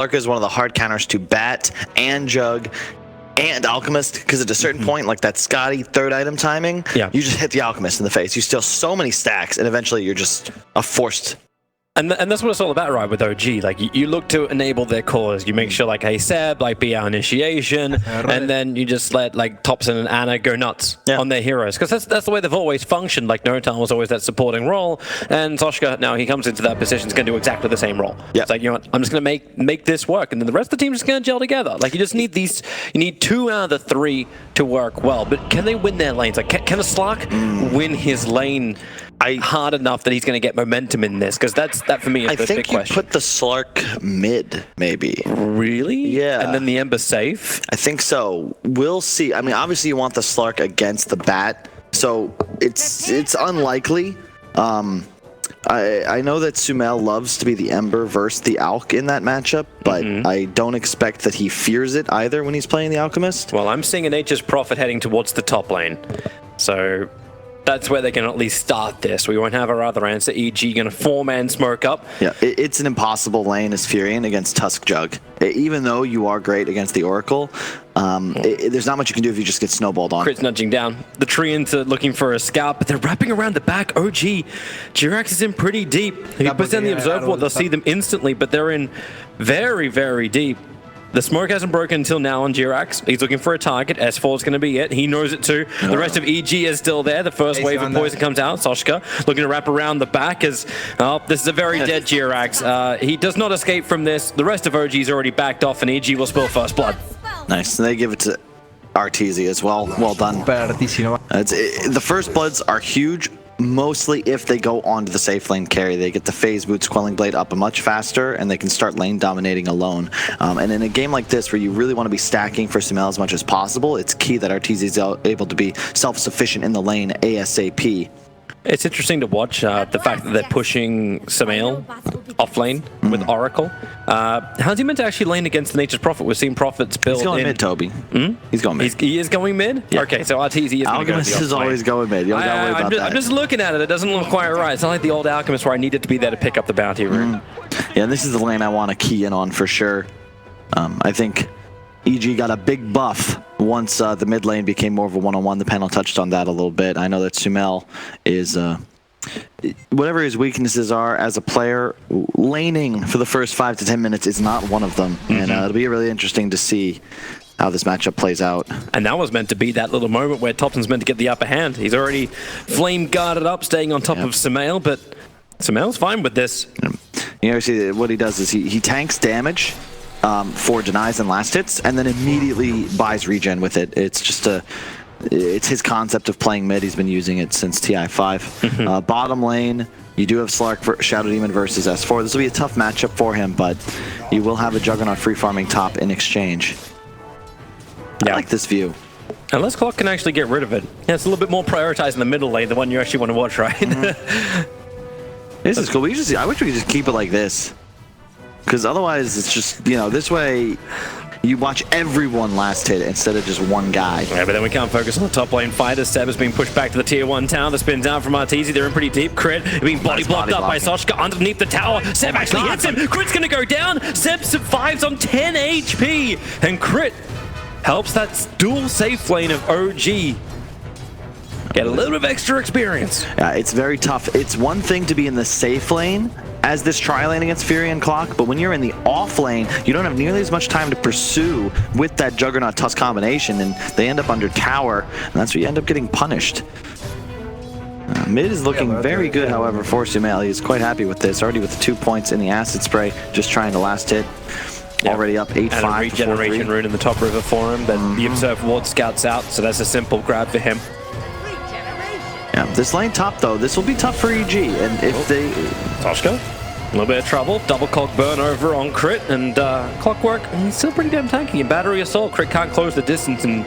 Slark is one of the hard counters to Bat and Jug and Alchemist, because at a certain point, like that Scotty third item timing, you just hit the Alchemist in the face. You steal so many stacks, and eventually you're just a forced. And that's what it's all about, right, with OG. Like, you look to enable their cores. You make sure, like, hey, Seb, like, be our initiation, and then you just let, like, Thompson and Anna go nuts on their heroes. Because that's the way they've always functioned. Like, Notan was always that supporting role, and Soshka, now he comes into that position, is going to do exactly the same role. It's like, you know what, I'm just going to make this work, and then the rest of the team is going to gel together. Like, you just need these, you need 2 out of the 3 to work well. But can they win their lanes? Like, can a Slark win his lane hard enough that he's going to get momentum in this? Because that for me is the big question. I think you put the Slark mid, maybe. Really? Yeah. And then the Ember safe? I think so. We'll see. I mean, obviously you want the Slark against the Bat, so it's unlikely. I know that Sumail loves to be the Ember versus the Alch in that matchup, but I don't expect that he fears it either when he's playing the Alchemist. Well, I'm seeing a Nature's Prophet heading towards the top lane. So that's where they can at least start this. We won't have our other answer. EG going to 4-man smoke up. Yeah, it's an impossible lane as Furion against Tusk Jug. Even though you are great against the Oracle, there's not much you can do if you just get snowballed on. Crit's nudging down. The Treants looking for a scalp, but they're wrapping around the back. OG, Jirax is in pretty deep. If he puts down the Observe Ward, they'll see them instantly, but they're in very, very deep. The smoke hasn't broken until now on Jirax. He's looking for a target. S4 is going to be it. He knows it too. The rest of EG is still there. The first wave of poison comes out. Soshka looking to wrap around the back as, oh, this is a very dead Jirax. He does not escape from this. The rest of OG is already backed off, and EG will spill first blood. Nice. And they give it to Arteezy as well. Well done. The first bloods are huge. Mostly if they go onto the safe lane carry, they get the phase boots Quelling Blade up much faster, and they can start lane dominating alone. And in a game like this where you really want to be stacking for Sumail as much as possible, it's key that Arteezy is able to be self-sufficient in the lane ASAP. It's interesting to watch the fact that they're pushing Sumail off lane with Oracle. How's he meant to actually lane against the Nature's Prophet? We've seen Prophets build He's going mid, Toby. He's going mid. He is going mid? Yeah. Okay, so Arteezy is Alchemist is always going mid. You don't gotta worry about that. I'm just looking at it. It doesn't look quite right. It's not like the old Alchemist where I needed to be there to pick up the bounty rune. Yeah, this is the lane I want to key in on for sure. I think EG got a big buff once the mid lane became more of a one-on-one. The panel touched on that a little bit. I know that Sumail is, whatever his weaknesses are as a player, laning for the first 5 to 10 minutes is not one of them. And it'll be really interesting to see how this matchup plays out. And that was meant to be that little moment where Thompson's meant to get the upper hand. He's already flame guarded up, staying on top of Sumail, but Sumail's fine with this. You know, see what he does is he tanks damage for denies and last hits, and then immediately buys regen with it. It's just it's his concept of playing mid. He's been using it since TI5. Bottom lane, you do have Slark for Shadow Demon versus S4. This will be a tough matchup for him, but you will have a Juggernaut free farming top in exchange. I like this view. Unless Clock can actually get rid of it. Yeah, it's a little bit more prioritized in the middle lane, the one you actually want to watch, right? This is cool. I wish we could just keep it like this. Because otherwise, it's just, you know, this way you watch everyone last hit instead of just one guy. Yeah, but then we can't focus on the top lane fight as Seb is being pushed back to the tier 1 tower. The spin down from Arteezy. They're in pretty deep. Crit being body blocked up by Soshka underneath the tower. Seb actually hits him. Crit's going to go down. Seb survives on 10 HP. And Crit helps that dual safe lane of OG get a little bit of extra experience. Yeah, it's very tough. It's one thing to be in the safe lane as this tri-lane against Fury and Clock, but when you're in the off lane, you don't have nearly as much time to pursue with that Juggernaut Tusk combination, and they end up under tower, and that's where you end up getting punished. Mid is looking very good, however, for Sumail. He's quite happy with this, already with 2 points in the Acid Spray, just trying to last hit. Already up 8-5. And a regeneration rune in the top river for him, then the Observe Ward scouts out, so that's a simple grab for him. Yeah, this lane top though, this will be tough for EG, and if they... Soshka, a little bit of trouble. Double cog burn over on Crit, and Clockwork, he's still pretty damn tanky. And Battery Assault, Crit can't close the distance, and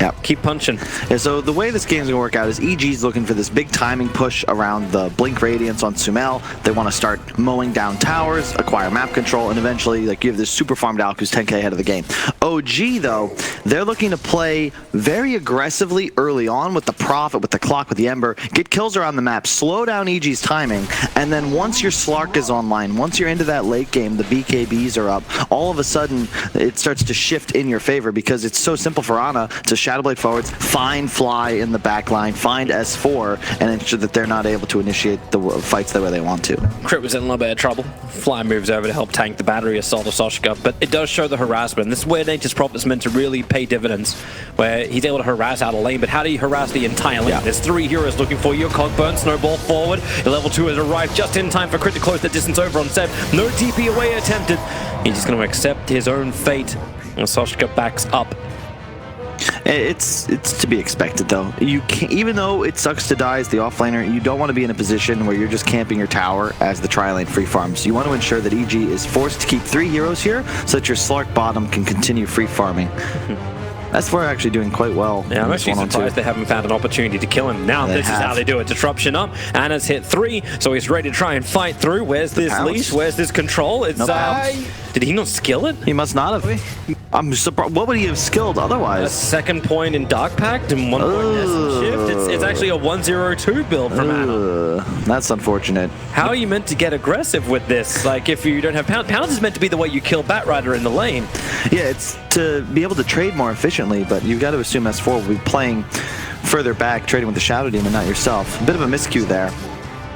yeah, Keep punching. Yeah, so the way this game's gonna work out is EG's looking for this big timing push around the Blink Radiance on Sumail. They want to start mowing down towers, acquire map control, and eventually, like, you have this super farmed Alk who's 10k ahead of the game. OG, though, they're looking to play very aggressively early on with the Prophet, with the Clock, with the Ember, get kills around the map, slow down EG's timing, and then once your Slark is online, once you're into that late game, the BKBs are up, all of a sudden, it starts to shift in your favor because it's so simple for Ana to Shadowblade forwards, find Fly in the back line, find S4, and ensure that they're not able to initiate the fights the way they want to. Crit was in a little bit of trouble. Fly moves over to help tank the battery assault of Soshka, but it does show the harassment. This is where Nature's Prophet's meant to really pay dividends, where he's able to harass out a lane, but how do you harass the entire lane? Yeah. There's 3 heroes looking for you. Cogburn, Snowball forward. Your level 2 has arrived just in time for Crit to close the distance over on Seb. No TP away attempted. He's just going to accept his own fate. And Soshka backs up. It's to be expected, though. You can't, even though it sucks to die as the offlaner, you don't want to be in a position where you're just camping your tower as the tri-lane free farms. You want to ensure that EG is forced to keep 3 heroes here so that your Slark bottom can continue free farming. S4 actually doing quite well. Yeah, I'm actually surprised they haven't found an opportunity to kill him. Now this is how they do it. Disruption up. Anna's hit 3, so he's ready to try and fight through. Where's this leash? Where's this control? It's did he not skill it? He must not have. I'm surprised. What would he have skilled otherwise? A second point in Dark Pact and 1 point Essence Shift. It's actually a 1-0-2 build from Anna. That's unfortunate. How are you meant to get aggressive with this? Like, if you don't have Pounds is meant to be the way you kill Batrider in the lane. Yeah, it's to be able to trade more efficiently, but you've got to assume S4 will be playing further back, trading with the Shadow Demon, not yourself. A bit of a miscue there,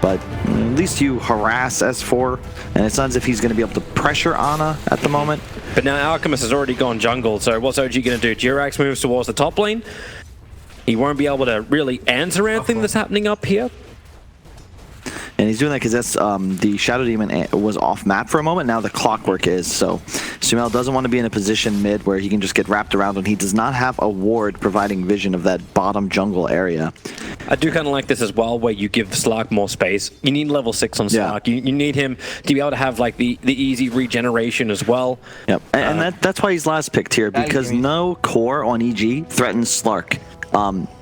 but at least you harass S4, and it's not as if he's going to be able to pressure Ana at the moment. But now Alchemist has already gone jungle, so what's OG going to do? Jirax moves towards the top lane. He won't be able to really answer anything that's happening up here. And he's doing that because that's the Shadow Demon was off map for a moment. Now the Clockwork is. So Sumail doesn't want to be in a position mid where he can just get wrapped around when he does not have a ward providing vision of that bottom jungle area. I do kind of like this as well, where you give Slark more space. You need level 6 on Slark. Yeah. You need him to be able to have like the easy regeneration as well. Yep, and that's why he's last picked here, because no core on EG threatens Slark.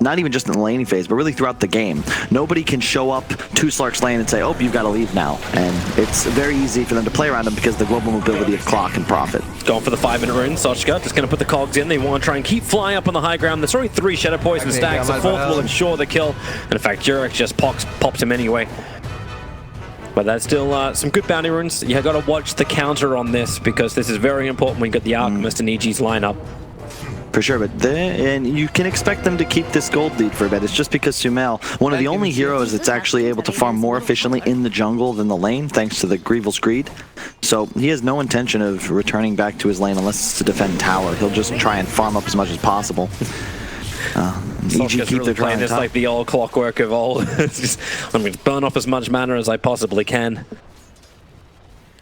Not even just in the laning phase, but really throughout the game. Nobody can show up to Slark's lane and say, oh, you've got to leave now. And it's very easy for them to play around him because of the global mobility of Clock and Prophet. Going for the 5-minute rune. Soshka just going to put the cogs in. They want to try and keep flying up on the high ground. There's already 3 Shadow Poison stacks. The 4th will ensure the kill. And in fact, Jirax just pops him anyway. But that's still some good bounty runes. You got to watch the counter on this because this is very important when you got the Alchemist and EG's lineup. For sure, but and you can expect them to keep this gold lead for a bit. It's just because Sumail, one of the only heroes that's actually able to farm more efficiently in the jungle than the lane, thanks to the Grievel's Greed. So he has no intention of returning back to his lane unless it's to defend tower. He'll just try and farm up as much as possible. EG keep really playing this like the old Clockwork of old. I'm going to burn off as much mana as I possibly can.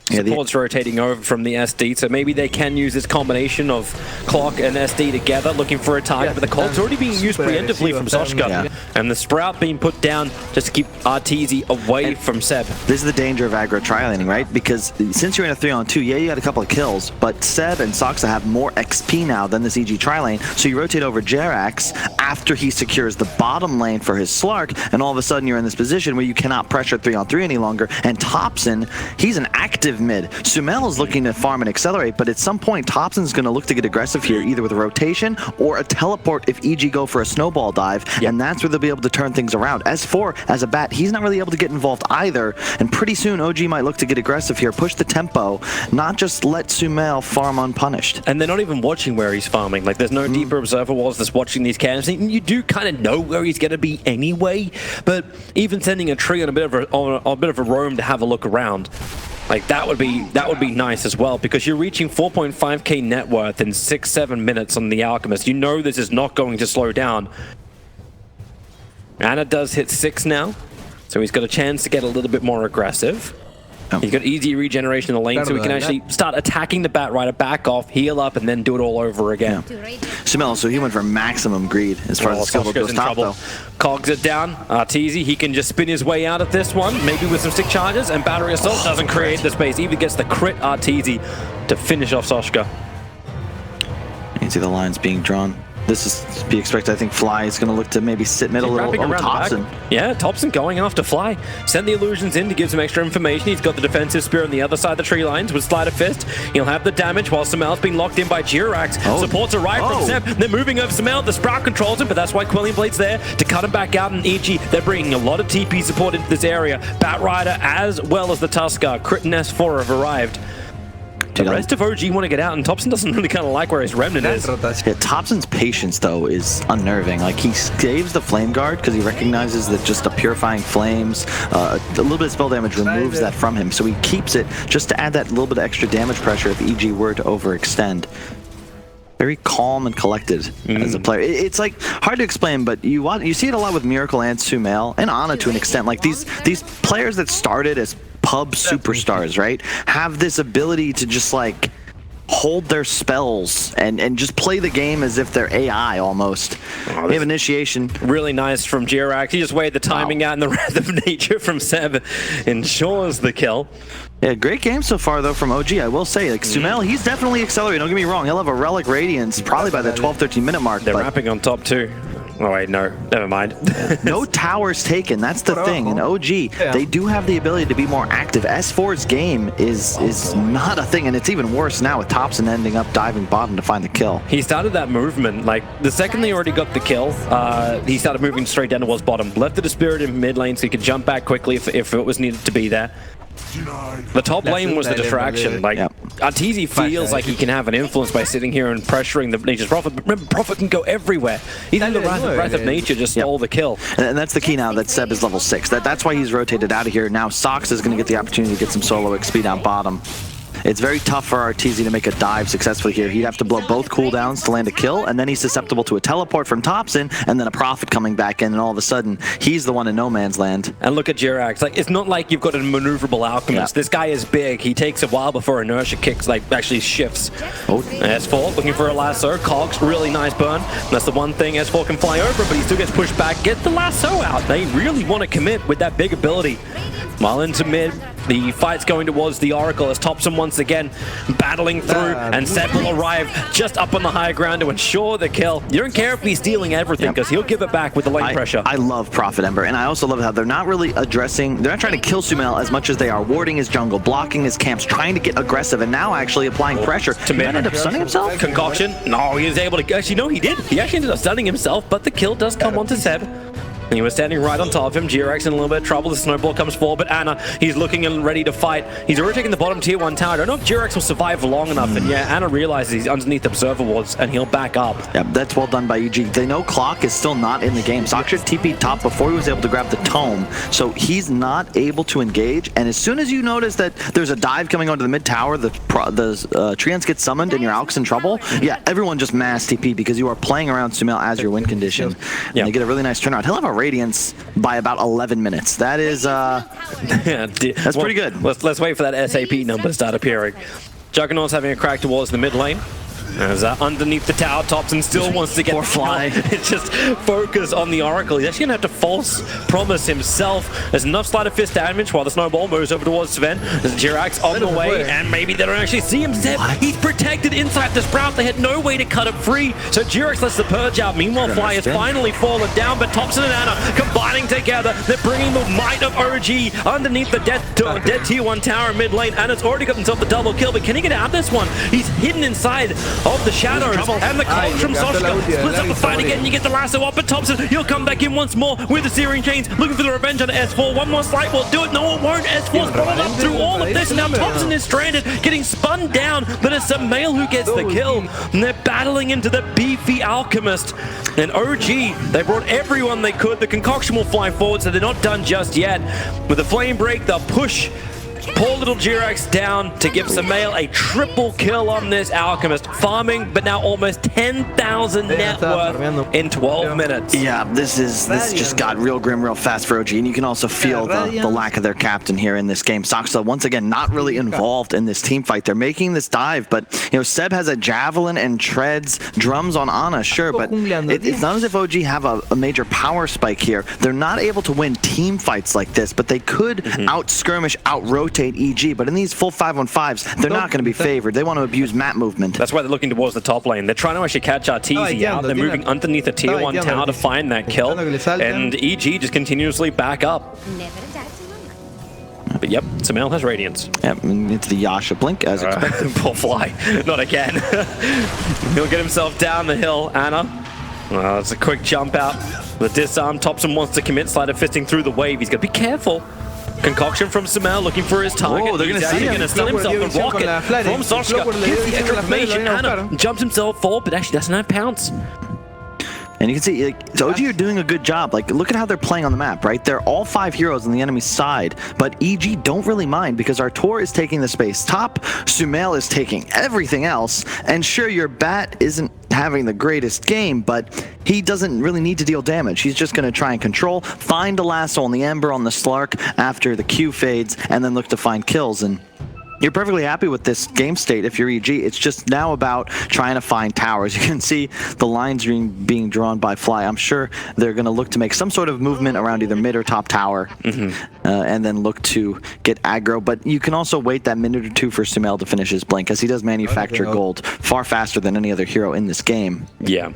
Support's rotating over from the SD, so maybe they can use this combination of Clock and SD together, looking for a target, but the Colt's already being used preemptively from Soshka, and the Sprout being put down just to keep Arteezy away from Seb. This is the danger of aggro tri-laning, right? Because since you're in a 3-on-2, yeah, you had a couple of kills, but Seb and Soxa have more XP now than this EG tri-lane, so you rotate over Jirax after he secures the bottom lane for his Slark, and all of a sudden you're in this position where you cannot pressure 3-on-3 any longer, and Topson, he's an active mid. Sumail is looking to farm and accelerate, but at some point Topson's going to look to get aggressive here, either with a rotation or a teleport if EG go for a snowball dive, and that's where they'll be able to turn things around. S4, as a bat, he's not really able to get involved either, and pretty soon OG might look to get aggressive here, push the tempo, not just let Sumail farm unpunished. And they're not even watching where he's farming. Like, there's no deeper observer walls that's watching these camps. And you do kind of know where he's going to be anyway, but even sending a tree on a bit of a roam to have a look around, like that would be nice as well, because you're reaching 4.5k net worth in 6-7 minutes on the Alchemist. You know this is not going to slow down. Anna does hit 6 now, so he's got a chance to get a little bit more aggressive. He's got easy regeneration in the lane, so he can actually start attacking the Batrider, back off, heal up, and then do it all over again. Sumail, so he went for maximum greed as far as the skill goes top, though. Cogs it down. Arteezy, he can just spin his way out of this one, maybe with some stick charges, and Battery Assault doesn't create the space. Even gets the crit Arteezy to finish off Soshka. You can see the lines being drawn. This is to be expected. I think Fly is going to look to maybe sit mid a little. Oh, Thompson. Yeah, Thompson going after Fly. Send the illusions in to give some extra information. He's got the defensive spear on the other side of the tree lines with Sleight of Fist. He'll have the damage while Sumail's being locked in by Jirax. Supports arrive from Seb. They're moving over Sumail. The Sprout controls him, but that's why Quelling Blade's there to cut him back out. And EG, they're bringing a lot of TP support into this area. Batrider as well as the Tuskar. Crit and S4 have arrived. The rest of OG want to get out, and Thompson doesn't really kind of like where his Remnant is. Yeah, Thompson's patience, though, is unnerving. Like, he saves the Flame Guard because he recognizes that just a Purifying Flames, a little bit of spell damage removes that from him. So he keeps it just to add that little bit of extra damage pressure if EG were to overextend. Very calm and collected as a player. It's like hard to explain, but you see it a lot with Miracle and Sumail and Ana to an extent. Like these players that started as pub superstars, right, have this ability to just like hold their spells and just play the game as if they're AI almost. They have initiation. Really nice from Jirax. He just weighed the timing out, and the Wrath of Nature from Seb ensures the kill. Yeah, great game so far, though, from OG. I will say, like, Sumail, he's definitely accelerating. Don't get me wrong. He'll have a Relic Radiance probably by the 12-13 minute mark. They're wrapping on top, too. Oh, wait, no. Never mind. No towers taken. That's the thing. In OG, they do have the ability to be more active. S4's game is not a thing, and it's even worse now with Thompson ending up diving bottom to find the kill. He started that movement. Like, the second they already got the kill, he started moving straight down towards bottom. Left the Spirit in mid lane so he could jump back quickly if it was needed to be there. The top lane was the distraction. Like, Arteezy feels like he can have an influence by sitting here and pressuring the Nature's Prophet, but remember, Prophet can go everywhere. Even the Wrath of Nature just stole the kill. And that's the key now that Seb is level 6. That's why he's rotated out of here. Now Sox is going to get the opportunity to get some solo XP down bottom. It's very tough for Arteezy to make a dive successfully here. He'd have to blow both cooldowns to land a kill, and then he's susceptible to a teleport from Thompson, and then a Prophet coming back in, and all of a sudden, he's the one in no man's land. And look at Jirax. Like, it's not like you've got a maneuverable Alchemist. This guy is big. He takes a while before inertia kicks, like, actually shifts. S4 looking for a lasso. Cogs, really nice burn. And that's the one thing S4 can fly over, but he still gets pushed back. Get the lasso out. They really want to commit with that big ability. While into mid, the fight's going towards the Oracle as Thompson once again battling through, and Seb will arrive just up on the high ground to ensure the kill. You don't care if he's stealing everything because he'll give it back with the lane pressure. I love Prophet Ember, and I also love how they're not really addressing, they're not trying to kill Sumail as much as they are warding his jungle, blocking his camps, trying to get aggressive, and now actually applying pressure. He might end up stunning himself? Concoction? No, he was able to, actually no, he did. He actually ended up stunning himself, but the kill does come onto Seb. And he was standing right on top of him. Jirax in a little bit of trouble. The snowball comes forward, but Ana, he's looking and ready to fight. He's already taking the bottom tier 1 tower. I don't know if Jirax will survive long enough. And yeah, Ana realizes he's underneath Observer Wards, and he'll back up. Yeah, that's well done by EG. They know Clock is still not in the game. Saksha TP top before he was able to grab the tome, so he's not able to engage. And as soon as you notice that there's a dive coming onto the mid tower, the Treants get summoned and your Alk's in trouble, yeah, everyone just mass TP because you are playing around Sumail as your win condition. And they get a really nice turnaround. He'll have a Radiance by about 11 minutes. That is, that's pretty good. Let's wait for that SAP number to start appearing. Juggernaut's having a crack towards the mid lane. As underneath the tower, Thompson still wants to get the Fly. It's just focus on the Oracle. He's actually going to have to false promise himself. There's enough Sleight of Fist damage while the snowball moves over towards Sven. There's Jirax on the way, and maybe they don't actually see him. He's protected inside the Sprout. They had no way to cut it free, so Jirax lets the Purge out. Meanwhile, Fly has finally fallen down, but Thompson and Ana combining together. They're bringing the might of OG underneath the dead tier 1 tower mid lane. Ana's already got himself the double kill, but can he get out of this one? He's hidden inside of the shadows, and the Colt from Soska splits up the fight again. You get the lasso up, but Thompson, he'll come back in once more with the Searing Chains, looking for the revenge on S4. One more slight will do it. No, it won't. S4's brought up through all of this. Now Thompson is stranded, getting spun down, but it's Sumail who gets the kill. And they're battling into the beefy Alchemist. And OG, they brought everyone they could. The concoction will fly forward, so they're not done just yet. With the flame break, they'll push poor little Jirax down to give Sumail a triple kill on this Alchemist. Farming, but now almost 10,000 net worth in 12 minutes. Yeah, this just got real grim real fast for OG, and you can also feel the lack of their captain here in this game. Saksha, once again, not really involved in this team fight. They're making this dive, but you know, Seb has a javelin and treads drums on Ana, sure, but it's not as if OG have a major power spike here. They're not able to win team fights like this, but they could out-skirmish, out-rotate rotate EG, but in these full 5-on-5s, they're not going to be favored. They want to abuse map movement. That's why they're looking towards the top lane. They're trying to actually catch Arteezy out. They're moving underneath the tier 1 tower to find that kill, and EG just continuously back up. But yep, Sumail has Radiance. Yep, into the Yasha blink as expected. Poor Fly, not again. He'll get himself down the hill. Ana, well, it's a quick jump out. The disarm, Topson wants to commit, sleight of fisting through the wave. He's got to be careful. Concoction from Sumail looking for his target. Oh, they're going to see him. He's going to steal himself the rocket from Soshka. Here's the extra information. Ana jumps himself forward, but actually doesn't have pounce. And you can see, like, OG are doing a good job. Like, look at how they're playing on the map, right? They're all 5 heroes on the enemy's side, but EG don't really mind because Artur is taking the space top, Sumail is taking everything else, and sure, your Bat isn't having the greatest game, but he doesn't really need to deal damage. He's just going to try and control, find a lasso on the Ember on the Slark after the Q fades, and then look to find kills. And you're perfectly happy with this game state if you're EG. It's just now about trying to find towers. You can see the lines being drawn by Fly. I'm sure they're going to look to make some sort of movement around either mid or top tower, and then look to get aggro. But you can also wait that minute or two for Sumail to finish his blink, as he does manufacture gold far faster than any other hero in this game. Yeah.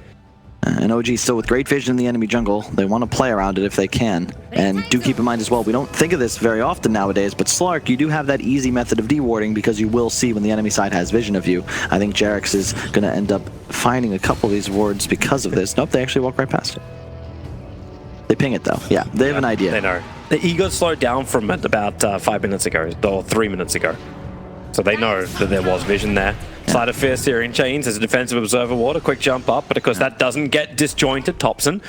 And OG still with great vision in the enemy jungle. They want to play around it if they can. And do keep in mind as well, we don't think of this very often nowadays, but Slark, you do have that easy method of dewarding because you will see when the enemy side has vision of you. I think Jarex is going to end up finding a couple of these wards because of this. Nope, they actually walk right past it. They ping it though. Yeah, they have an idea. They know. He got slowed down from it about 5 minutes ago, or 3 minutes ago. So they know that there was vision there. Sleight of Fist, Searing Chains as a defensive observer ward, a quick jump up, but of course that doesn't get disjointed. Topson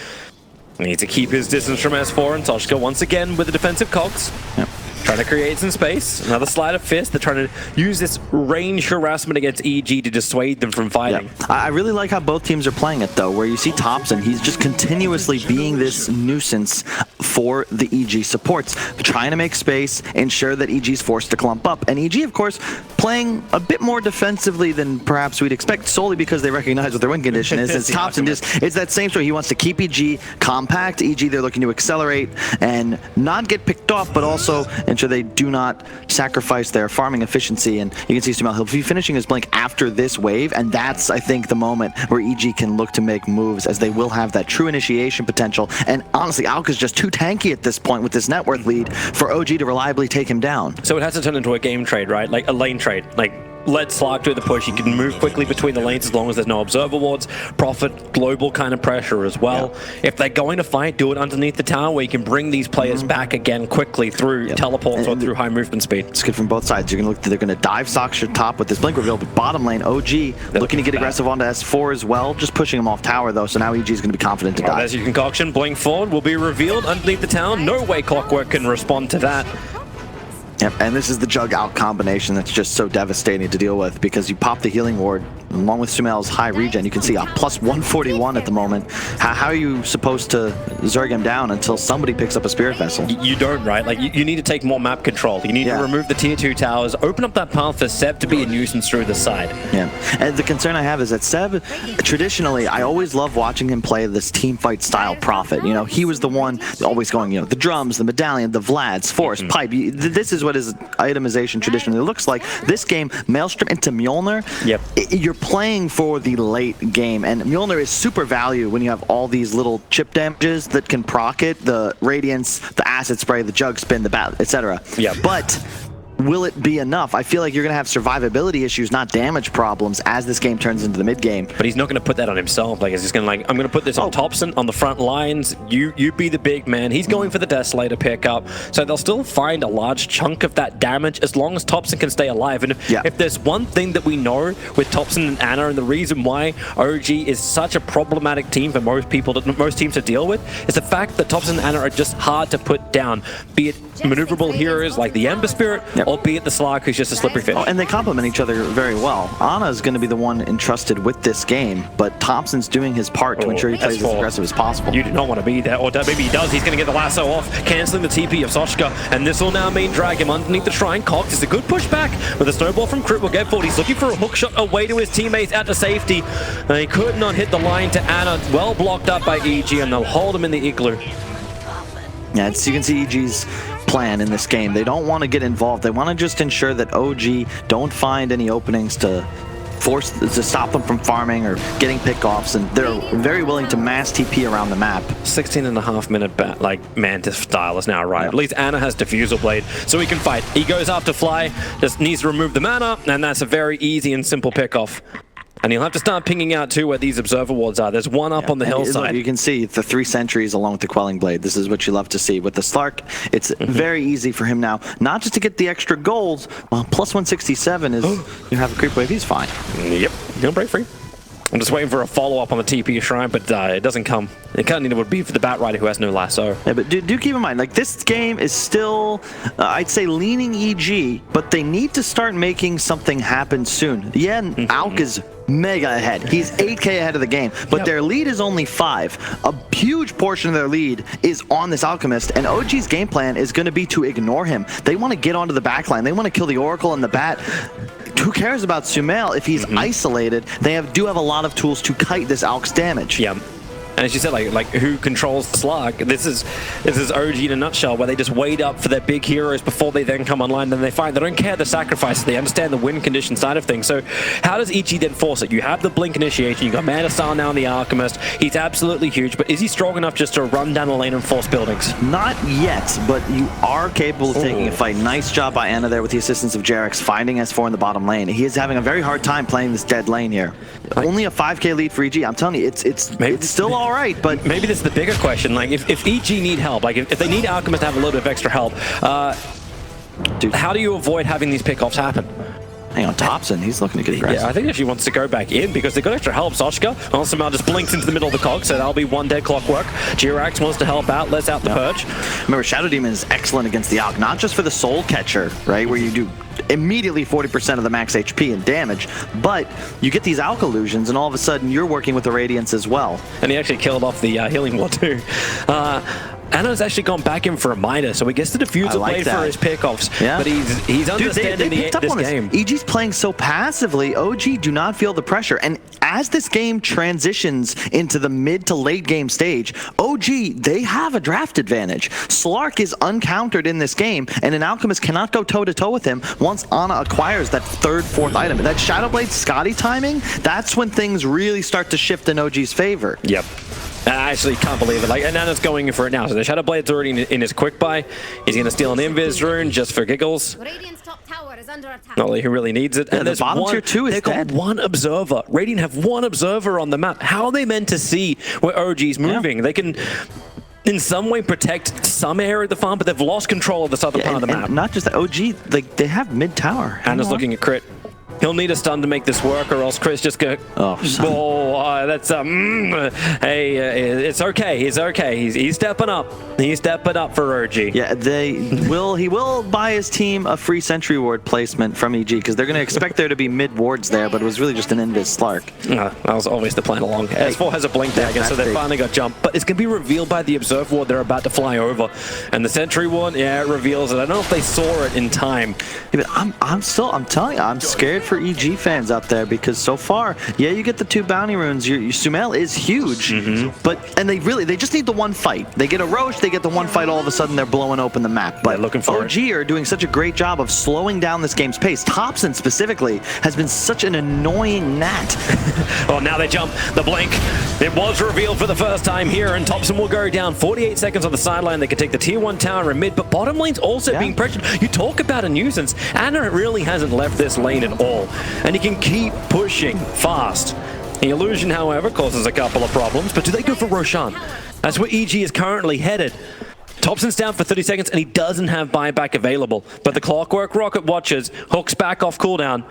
needs to keep his distance from S4, and Toshka once again with the defensive cogs. Yep. Trying to create some space. Another Sleight of Fist. They're trying to use this range harassment against EG to dissuade them from fighting. Yep. I really like how both teams are playing it though, where you see Topson, he's just continuously being this nuisance for the EG supports, trying to make space, ensure that EG's forced to clump up. And EG, of course, playing a bit more defensively than perhaps we'd expect, solely because they recognize what their win condition is. It's Topson it's that same story. He wants to keep EG compact. EG, they're looking to accelerate and not get picked off, but also ensure they do not sacrifice their farming efficiency. And you can see Sumail, he'll be finishing his blink after this wave, and that's, I think, the moment where EG can look to make moves, as they will have that true initiation potential. And honestly, Alka's just too tanky at this point with this net worth lead for OG to reliably take him down. So it has to turn into a game trade, right? Like a lane trade. Like, let Slark do the push. He can move quickly between the lanes as long as there's no observer wards. Profit global kind of pressure as well. If they're going to fight, do it underneath the tower where you can bring these players back again quickly through teleports or through high movement speed. It's good from both sides. You're gonna look. They're gonna dive Soxer top with this blink reveal, but bottom lane OG looking to get aggressive onto S4 as well. Just pushing him off tower though, so now EG is gonna be confident to dive. There's your concoction. Blink forward will be revealed underneath the tower. No way Clockwork can respond to that. Yep, and this is the Jug out combination that's just so devastating to deal with, because you pop the healing ward along with Sumail's high regen. You can see a plus 141 at the moment. How are you supposed to Zerg him down until somebody picks up a Spirit Vessel? You don't, right? Like, you need to take more map control. You need to remove the tier 2 towers, open up that path for Seb to be a nuisance through the side. Yeah, and the concern I have is that Seb, traditionally, I always love watching him play this team fight style Prophet. You know, he was the one always going, you know, the drums, the medallion, the Vlads, Force, Pipe. This is what his itemization traditionally looks like. This game, Maelstrom into Mjolnir, you're playing for the late game, and Mjolnir is super value when you have all these little chip damages that can proc it, the Radiance, the Acid Spray, the Jug Spin, the Bat, etc. But will it be enough? I feel like you're going to have survivability issues, not damage problems, as this game turns into the mid game. But he's not going to put that on himself. Like, he's just going to, like, I'm going to put this on Topson on the front lines. You be the big man. He's going for the Desolator pickup. So they'll still find a large chunk of that damage as long as Topson can stay alive. And if there's one thing that we know with Topson and Ana, and the reason why OG is such a problematic team for most people, most teams to deal with, is the fact that Topson and Ana are just hard to put down. Be it maneuverable heroes like the Ember Spirit, or be it the Slark, who's just a slippery fish. And they complement each other very well. Ana is going to be the one entrusted with this game, but Thompson's doing his part to ensure he plays as aggressive as possible. You do not want to be there, or maybe he does. He's going to get the lasso off, cancelling the TP of Soshka, and this will now mean drag him underneath the shrine. Cox is a good pushback, with a snowball from Crit will get forward. He's looking for a hook shot away to his teammates out to safety. And he could not hit the line to Ana, well blocked up by EG, and they'll hold him in the igloo. Yeah, you can see EG's plan in this game. They don't want to get involved. They want to just ensure that OG don't find any openings to stop them from farming or getting pickoffs, and they're very willing to mass TP around the map. 16.5-minute Mantis style is now arrived. At least Ana has Diffusal Blade, so he can fight. He goes after Fly, just needs to remove the mana, and that's a very easy and simple pickoff. And he'll have to start pinging out too where these observer wards are. There's one up on the hillside. Look, you can see the 3 sentries along with the Quelling Blade. This is what you love to see. With the Slark, it's very easy for him now, not just to get the extra golds, plus 167 is, you have a creep wave, he's fine. Yep, he'll break free. I'm just waiting for a follow-up on the TP Shrine, but it doesn't come. It kind of would be for the Bat Rider who has no lasso. Yeah, but do keep in mind, like, this game is still, I'd say, leaning EG, but they need to start making something happen soon. Yeah, Alk is mega ahead. He's 8k ahead of the game, but their lead is only 5. A huge portion of their lead is on this Alchemist, and OG's game plan is going to be to ignore him. They want to get onto the backline. They want to kill the Oracle and the Bat. Who cares about Sumail if he's isolated? They do have a lot of tools to kite this Alk's damage. Yeah. And as you said, like who controls the Slug? This is OG in a nutshell, where they just wait up for their big heroes before they then come online. Then they find they don't care the sacrifices. They understand the win condition side of things. So how does EG then force it? You have the Blink initiation. You got Mana Star now on the Alchemist. He's absolutely huge, but is he strong enough just to run down the lane and force buildings? Not yet, but you are capable of taking a fight. Nice job by Ana there with the assistance of Jarex, finding S4 in the bottom lane. He is having a very hard time playing this dead lane here. Only a 5k lead for EG. I'm telling you, it's still all right, but maybe this is the bigger question. Like, if EG need help, like if they need Alchemist to have a little bit of extra help, how do you avoid having these pickoffs happen? Hang on, Thompson, he's looking to get aggressive. Yeah, I think if she wants to go back in because they got extra help. Soshka, Somehow just blinks into the middle of the cog, so that'll be one dead clockwork. Jirax wants to help out, lets out the Purge. Remember, Shadow Demon is excellent against the Alk, not just for the Soul Catcher, right, where you do immediately 40% of the max HP and damage, but you get these Alk illusions, and all of a sudden you're working with the Radiance as well. And he actually killed off the healing ward too. Anna's actually gone back in for a Mida, so he gets the Diffusal Blade for his pickoffs. Yeah. But he's understanding this game. EG's playing so passively, OG do not feel the pressure. And as this game transitions into the mid to late game stage, OG, they have a draft advantage. Slark is uncountered in this game, and an Alchemist cannot go toe-to-toe with him once Ana acquires that 3rd, 4th item. That Shadowblade Scotty timing, that's when things really start to shift in OG's favor. Yep. I actually can't believe it. Like, and Nana's going in for it now. So the Shadowblade's already in his quick buy. He's going to steal an Invis rune just for giggles. Radiant's top tower is under attack. Not that he really needs it. Yeah, and the bottom tier 2 is they've got one observer. Radiant have one observer on the map. How are they meant to see where OG's moving? They can in some way protect some area of the farm, but they've lost control of the southern part of the map. Not just that, OG, like, they have mid tower. Anna's looking at crit. He'll need a stun to make this work, or else Chris just go. That's hey, it's okay. He's okay. He's stepping up. He's stepping up for OG. Yeah, he will buy his team a free sentry ward placement from EG because they're going to expect there to be mid wards there, but it was really just an Invis Slark. That was always the plan along. S4 has a blink dagger, so they finally got jumped, but it's going to be revealed by the observe ward they're about to fly over, and the sentry one, yeah, it reveals it. I don't know if they saw it in time. Yeah, but I'm telling you, I'm scared for EG fans out there because so far, yeah, you get the 2 bounty runes. Your Sumail is huge, and they just need the one fight. They get a Roche, they get the one fight, all of a sudden they're blowing open the map. But looking for OG are doing such a great job of slowing down this game's pace. Thompson specifically has been such an annoying gnat. Oh, now they jump the blink. It was revealed for the first time here, and Thompson will go down. 48 seconds on the sideline. They can take the tier 1 tower in mid, but bottom lane's also being pressured. You talk about a nuisance. Anna really hasn't left this lane at all, and he can keep pushing fast. The illusion, however, causes a couple of problems, but do they go for Roshan? That's where EG is currently headed. Thompson's down for 30 seconds, and he doesn't have buyback available, but the Clockwork Rocket watches, hooks back off cooldown.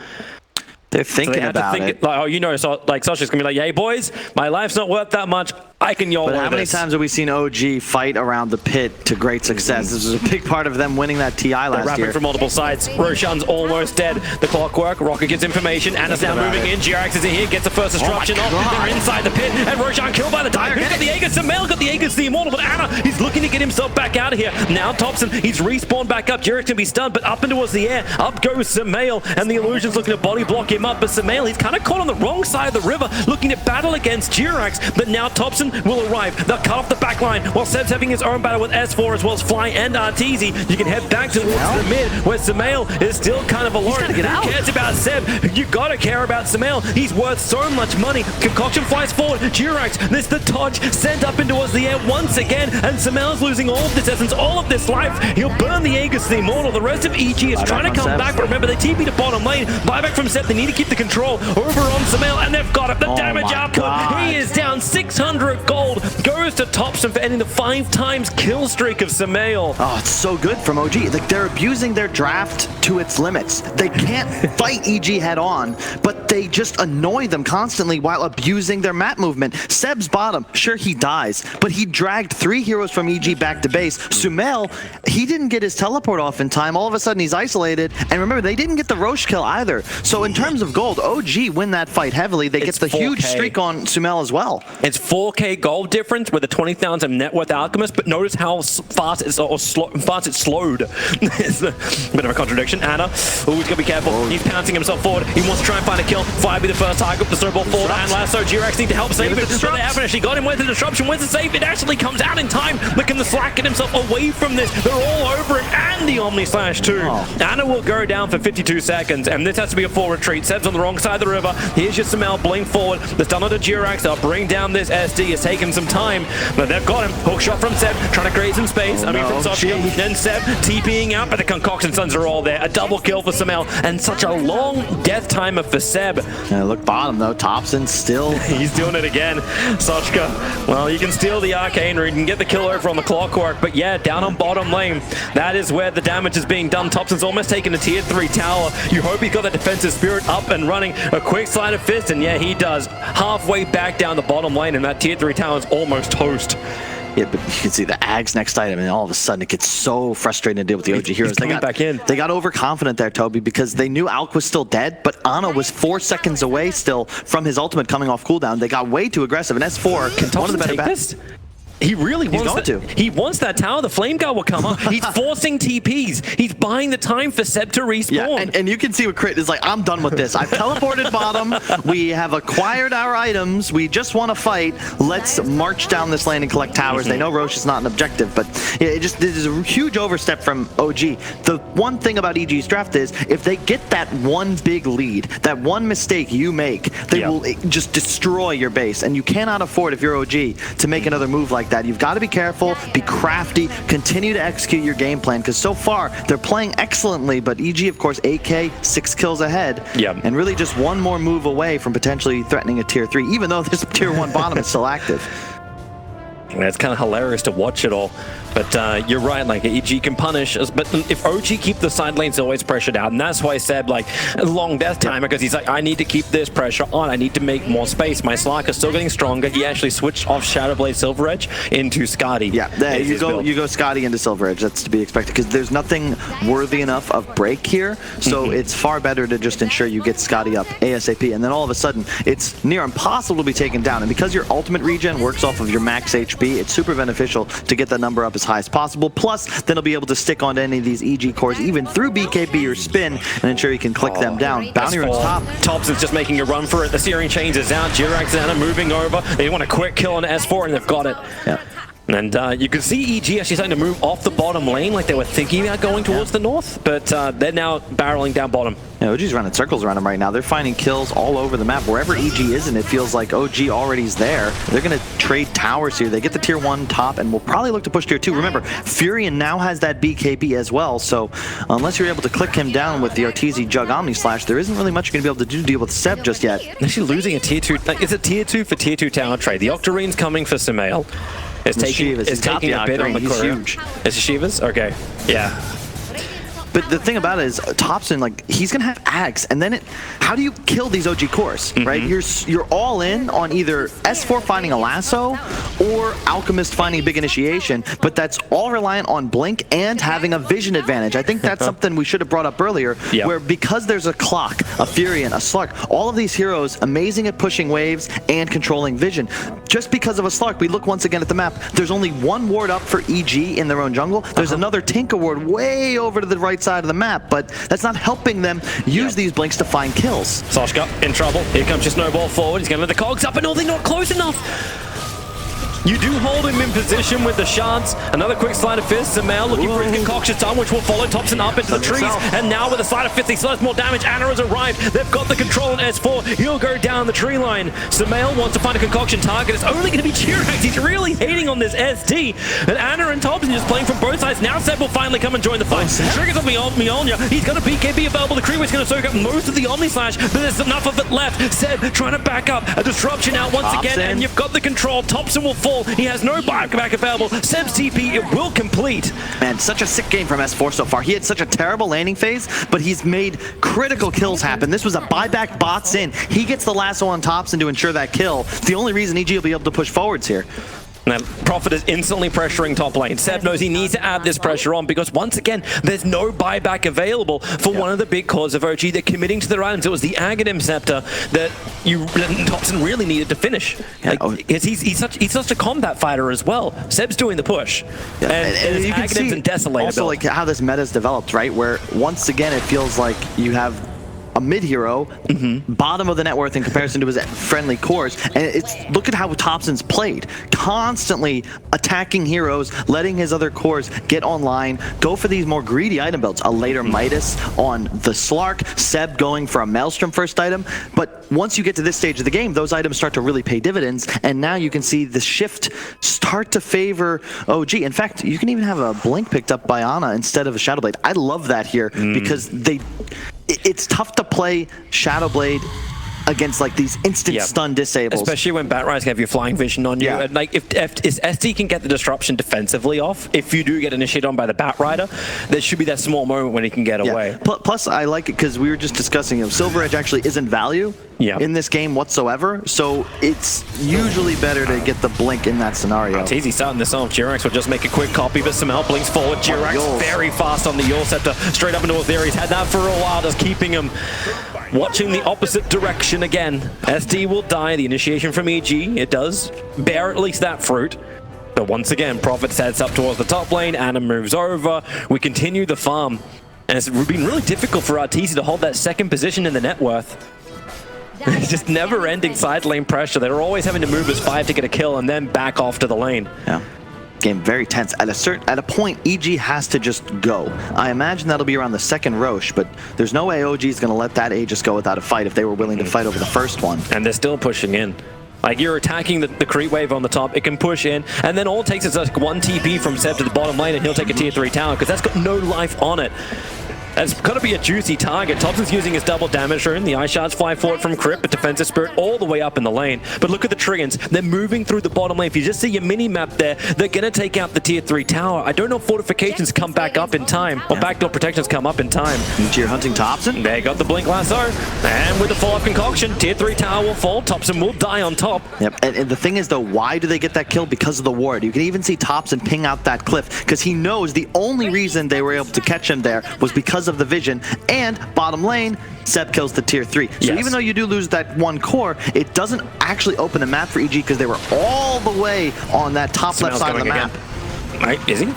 They're thinking about it. Like, oh, you know, so, like, Sasha's gonna be like, hey, boys, my life's not worth that much. I can YOLO this. But how many times have we seen OG fight around the pit to great success? This was a big part of them winning that TI last year. Rapping from multiple sides. Roshan's almost dead. The Clockwork. Rocket gets information. Anna's now moving in. Jirax is in here. Gets the first destruction off. They're inside the pit. And Roshan killed by the Tiger. He's got the Aegis. Sumail got the Aegis, the Immortal. But Anna, he's looking to get himself back out of here. Now Thompson, he's respawned back up. Jirax can be stunned, but up and towards the air. Up goes Sumail. And the Illusion's looking to body block him up. But Sumail, he's kind of caught on the wrong side of the river, looking to battle against Jirax. But now Thompson will arrive. They'll cut off the back line while Seb's having his own battle with S4 as well as Fly and Arteezy. You can head back towards the mid where Sumail is still kind of alone. Who cares about Seb? You gotta care about Sumail. He's worth so much money. Concoction flies forward. Jirax, this the Dodge sent up into the air once again, and Sumail's losing all of this essence, all of this life. He'll burn the Aegis, the Immortal. The rest of EG is trying to come back, but remember, they TP to bottom lane. Buyback from Seb. They need to keep the control over on Sumail, and they've got it. The damage output. He is down 600 gold. Goes to Thompson for ending the 5 times kill streak of Sumail. Oh, it's so good from OG. Like, they're abusing their draft to its limits. They can't fight EG head on, but they just annoy them constantly while abusing their map movement. Seb's bottom, sure, he dies, but he dragged 3 heroes from EG back to base. Sumail, he didn't get his teleport off in time. All of a sudden, he's isolated. And remember, they didn't get the Roche kill either. So in terms of gold, OG win that fight heavily. They get the 4K. Huge streak on Sumail as well. It's 4K gold difference with a 20,000 net worth Alchemist, but notice how fast it's slowed. It's a bit of a contradiction. Anna, he's got to be careful. He's pouncing himself forward. He wants to try and find a kill. Fire be the first target. The snowball forward and Lasso. Jirax need to help save it. But they haven't actually got him. Where's the disruption? Where's the save? It actually comes out in time. Look at the Slack, get himself away from this. They're all over it, and the Omni Slash too. Anna will go down for 52 seconds, and this has to be a full retreat. Seb's on the wrong side of the river. Here's your Sumail blink forward. The stun onto Jirax. They'll bring down this SD. It's taken some time, but they've got him. Hook shot from Seb, trying to create some space. From Sofia. Then Seb TPing out, but the Concoction Suns are all there. A double kill for Sumail, and such a long death timer for Seb. Look bottom though. Thompson still. He's doing it again. Sochka, well, you can steal the Arcane Rune and get the kill over on the Clockwork, but yeah, down on bottom lane, that is where the damage is being done. Thompson's almost taken a tier 3 tower. You hope he's got that defensive spirit up and running. A quick slide of fist, and yeah, he does. Halfway back down the bottom lane, and that tier 3 tower is almost toast. Yeah, but you can see the Ags next item, and all of a sudden it gets so frustrating to deal with the OG heroes. They got overconfident there, Toby, because they knew Alk was still dead, but Ana was 4 seconds away still from his ultimate coming off cooldown. They got way too aggressive, and S4, can one of the better bets. He really wants He wants that tower. The Flame Guard will come up. He's forcing TPs. He's buying the time for Seb to respawn. Yeah, and you can see what Crit is like, I'm done with this. I've teleported bottom. We have acquired our items. We just want to fight. Let's march down this lane and collect towers. They know Roche is not an objective, but yeah, this is a huge overstep from OG. The one thing about EG's draft is if they get that one big lead, that one mistake you make, they will just destroy your base. And you cannot afford, if you're OG, to make another move like that. You've got to be careful, be crafty, continue to execute your game plan, because so far they're playing excellently, but EG, of course, 8K, 6 kills ahead, and really just one more move away from potentially threatening a tier 3, even though this tier 1 bottom is still active. It's kind of hilarious to watch it all, but you're right, like EG can punish us, but if OG keep the side lanes always pressured out, and that's why I said like a long death timer, because he's like, I need to keep this pressure on, I need to make more space. My Slark is still getting stronger. He actually switched off Shadowblade Silver Edge into Skadi. Yeah, you go Skadi into Silver Edge. That's to be expected, because there's nothing worthy enough of break here, so it's far better to just ensure you get Skadi up ASAP, and then all of a sudden it's near impossible to be taken down, and because your ultimate regen works off of your max HP, it's super beneficial to get that number up as high as possible. Plus, then he'll be able to stick onto any of these EG cores, even through BKB or spin, and ensure you can click them down. Bounty Rune's top. Thompson's just making a run for it. The Searing Chains is out. Jirax and Anna moving over. They want a quick kill on S4, and they've got it. Yeah. And you can see EG actually starting to move off the bottom lane, like they were thinking about going towards the north, but they're now barreling down bottom. Yeah, OG's running circles around him right now. They're finding kills all over the map. Wherever EG is, and it feels like OG already is there. They're going to trade towers here. They get the tier 1 top, and will probably look to push tier 2. Remember, Furion now has that BKB as well, so unless you're able to click him down with the Arteezy Jug Omni Slash, there isn't really much you're going to be able to deal with Seb just yet. Actually losing a tier 2, like, it's a tier 2 for tier 2 tower trade. The Octarine's coming for Sumail. It's taking a bit on the courier. Huge. It's Shiva's? Okay. Yeah. But the thing about it is, Thompson, like, he's gonna have Ags, and then how do you kill these OG cores, right? You're all in on either S4 finding a lasso or Alchemist finding a big initiation, but that's all reliant on Blink and having a vision advantage. I think that's something we should have brought up earlier, where because there's a Clock, a Furion, a Slark, all of these heroes amazing at pushing waves and controlling vision. Just because of a Slark, we look once again at the map, there's only one ward up for EG in their own jungle. There's another Tinker ward way over to the right side of the map, but that's not helping them use these blinks to find kills. Soshka in trouble. Here comes your snowball forward. He's going to let the cogs up, and they're not close enough. You do hold him in position with the shards. Another quick sleight of fist. Samel looking for his concoction time, which will follow Thompson up into the trees. And now with a sleight of fist, he still has more damage. Anna has arrived. They've got the control on S4. He'll go down the tree line. Samel wants to find a concoction target. It's only going to be Chirax. He's really hating on this SD. And Anna and Thompson just playing from both sides. Now Seb will finally come and join the fight. Triggers on Mjolnir. He's got a BKB available. The Creeway's going to soak up most of the Omni Slash, but there's enough of it left. Seb trying to back up. A disruption out once again, and you've got the control. Thompson will fall. He has no buyback available. Seb's TP, it will complete. Man, such a sick game from S4 so far. He had such a terrible landing phase, but he's made critical kills happen. This was a buyback bots in. He gets the lasso on Thompson to ensure that kill. The only reason EG will be able to push forwards here. Now, Prophet is instantly pressuring top lane. Seb knows he needs to add this pressure on because, once again, there's no buyback available for one of the big cores of OG. They're committing to their items. It was the Aghanim Scepter that Thompson really needed to finish. He's such a combat fighter as well. Seb's doing the push. Yeah. And you can see and Desolator also like how this meta's developed, right? Where, once again, it feels like you have a mid hero, bottom of the net worth in comparison to his friendly cores, and it's look at how Thompson's played, constantly attacking heroes, letting his other cores get online, go for these more greedy item builds. A later Midas on the Slark, Seb going for a Maelstrom first item, but once you get to this stage of the game, those items start to really pay dividends, and now you can see the shift start to favor OG. In fact, you can even have a Blink picked up by Ana instead of a Shadowblade. I love that here because it's tough to play Shadowblade against like these instant stun disables. Especially when Batrize have your flying vision on you. And like if SD can get the disruption defensively off, if you do get initiated on by the Batrider, there should be that small moment when he can get away. Plus, I like it because we were just discussing Silver Edge actually isn't value in this game whatsoever, so it's usually better to get the blink in that scenario. It's easy starting this off. Jirax will just make a quick copy, but Samel blinks forward. Jirax very fast on the Yule Scepter, straight up into Aetherius. He's had that for a while, just keeping him watching the opposite direction again. SD will die. The initiation from EG, it does bear at least that fruit. But once again, Prophet heads up towards the top lane. Anna moves over. We continue the farm. And it's been really difficult for Arteezy to hold that second position in the net worth. It's just never-ending side lane pressure. They're always having to move as 5 to get a kill and then back off to the lane. Yeah. Game very tense. At a point, EG has to just go. I imagine that'll be around the second Roche, but there's no way OG is going to let that Aegis go without a fight if they were willing to fight over the first one. And they're still pushing in. Like, you're attacking the creep wave on the top, it can push in, and then all it takes is like one TP from Seb to the bottom lane and he'll take a tier 3 tower, because that's got no life on it. It's going to be a juicy target. Thompson's using his double damage rune. The Ice Shards fly forward from Crypt, but Defensive Spirit all the way up in the lane. But look at the Triggins. They're moving through the bottom lane. If you just see your mini-map there, they're going to take out the tier 3 tower. I don't know if fortifications come back up in time, or backdoor protections come up in time. Tier hunting Thompson. They got the Blink Lasso. And with the follow-up concoction, tier 3 tower will fall. Thompson will die on top. Yep, and the thing is, though, why do they get that kill? Because of the ward. You can even see Thompson ping out that cliff, because he knows the only reason they were able to catch him there was because of the vision. And bottom lane, Seb kills the tier 3. So even though you do lose that one core, it doesn't actually open the map for EG because they were all the way on that top left side of the map. Right, is he?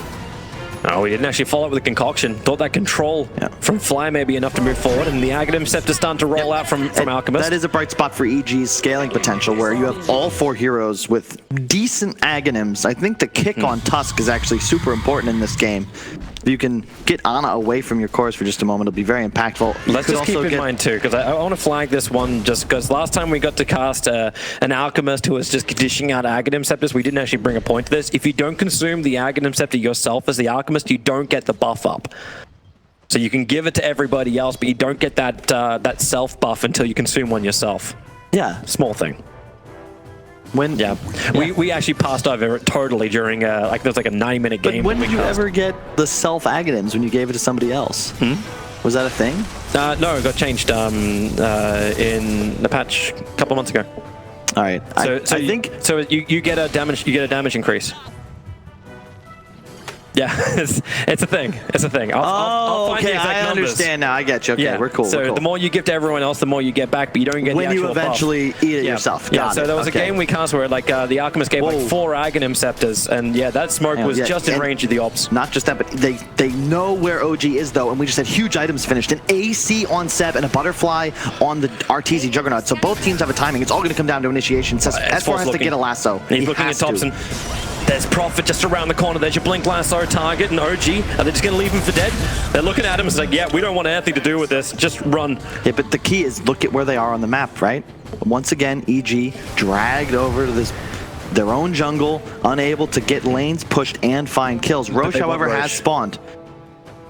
Oh, he didn't actually follow up with a concoction. Thought that control from Fly may be enough to move forward, and the Aghanim Scepter starting to roll out from Alchemist. That is a bright spot for EG's scaling potential, where you have all 4 heroes with decent Aghanims. I think the kick on Tusk is actually super important in this game. If you can get Ana away from your cores for just a moment, it'll be very impactful. Let's just keep in mind too, because I want to flag this one just because last time we got to cast an Alchemist who was just dishing out Aghanim Scepters, we didn't actually bring a point to this. If you don't consume the Aghanim Scepter yourself as the Alchemist, you don't get the buff up. So you can give it to everybody else, but you don't get that that self buff until you consume one yourself. Yeah. Small thing. We actually passed over it totally during like there was like a 9-minute game. But when did you ever get the self Aghanims when you gave it to somebody else? Was that a thing? No, it got changed in the patch a couple months ago. All right. So I think you get a damage increase. Yeah, it's a thing. It's a thing. I'll find the okay, exact I numbers. understand now. I get you. Okay, Yeah, we're cool. So we're cool. the more you give to everyone else, the more you get back, but you don't get when the actual you eventually buff. eat it yourself. Yeah, Got so it. there was a game we cast where like the Alchemist gave like 4 Aghanim Scepters, and yeah, that smoke was just in range of the Ops. Not just that, but they know where OG is though, and we just had huge items finished. An AC on Seb and a Butterfly on the RTZ Juggernaut. So both teams have a timing. It's all going to come down to initiation. Says S4 has to get a lasso. He's looking at Thompson. There's Prophet just around the corner. There's your Blink Lasso target and OG. Are they just going to leave him for dead? They're looking at him and it's like, yeah, we don't want anything to do with this. Just run. Yeah, but the key is look at where they are on the map, right? Once again, EG dragged over to their own jungle, unable to get lanes pushed and find kills. Roche, however, has spawned.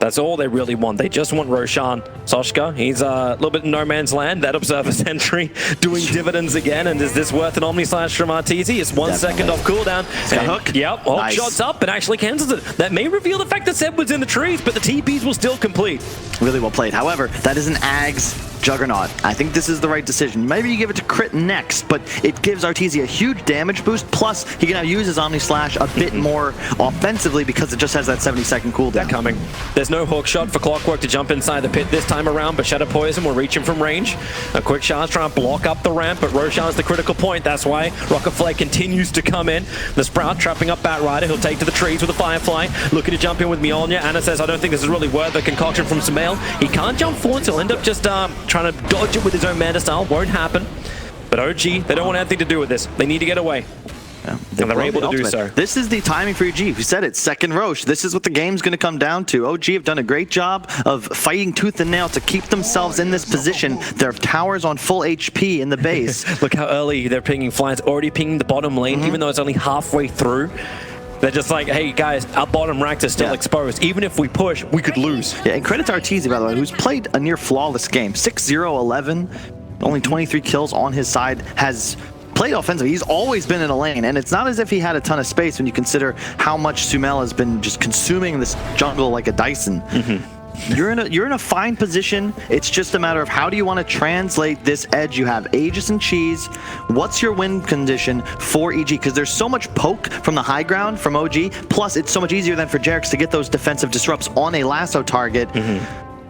That's all they really want. They just want Roshan. Soshka, he's a little bit in no man's land. That Observer Sentry doing dividends again. And is this worth an Omni Slash from Arteezy? It's 1 second off cooldown. Hook. Yep, Hulk shots up and actually cancels it. That may reveal the fact that Seb was in the trees, but the TPs will still complete. Really well played. However, that is an Ags Juggernaut. I think this is the right decision. Maybe you give it to Crit next, but it gives Arteezy a huge damage boost. Plus, he can now use his Omni Slash a bit more offensively because it just has that 70-second cooldown. They're coming. There's no hook shot for Clockwork to jump inside the pit this time around, but Shadow Poison will reach him from range. A quick shot trying to block up the ramp, but Roshan's the critical point. That's why Rocket Flare continues to come in. The Sprout trapping up Batrider. He'll take to the trees with a Firefly. Looking to jump in with Mjolnir. Anna says, I don't think this is really worth a concoction from Sumail. He can't jump forward, so he'll end up just trying to dodge it with his own mana style. Won't happen. But OG, they don't want anything to do with this. They need to get away. Yeah, and they're able to do so. This is the timing for OG. We said it, second Roche. This is what the game's going to come down to. OG have done a great job of fighting tooth and nail to keep themselves in this position. Their towers on full HP in the base. Look how early they're pinging flies. Already pinging the bottom lane, even though it's only halfway through. They're just like, hey guys, our bottom ranks are still exposed. Even if we push, we could lose. Yeah, and credit to Arteezy, by the way, who's played a near flawless game. 6-0-11, only 23 kills on his side, has played offensively. He's always been in a lane, and it's not as if he had a ton of space when you consider how much Sumail has been just consuming this jungle like a Dyson. You're in a fine position. It's just a matter of how do you want to translate this edge. You have Aegis and Cheese. What's your win condition for EG? Because there's so much poke from the high ground from OG. Plus, it's so much easier than for Jerix to get those defensive disrupts on a lasso target.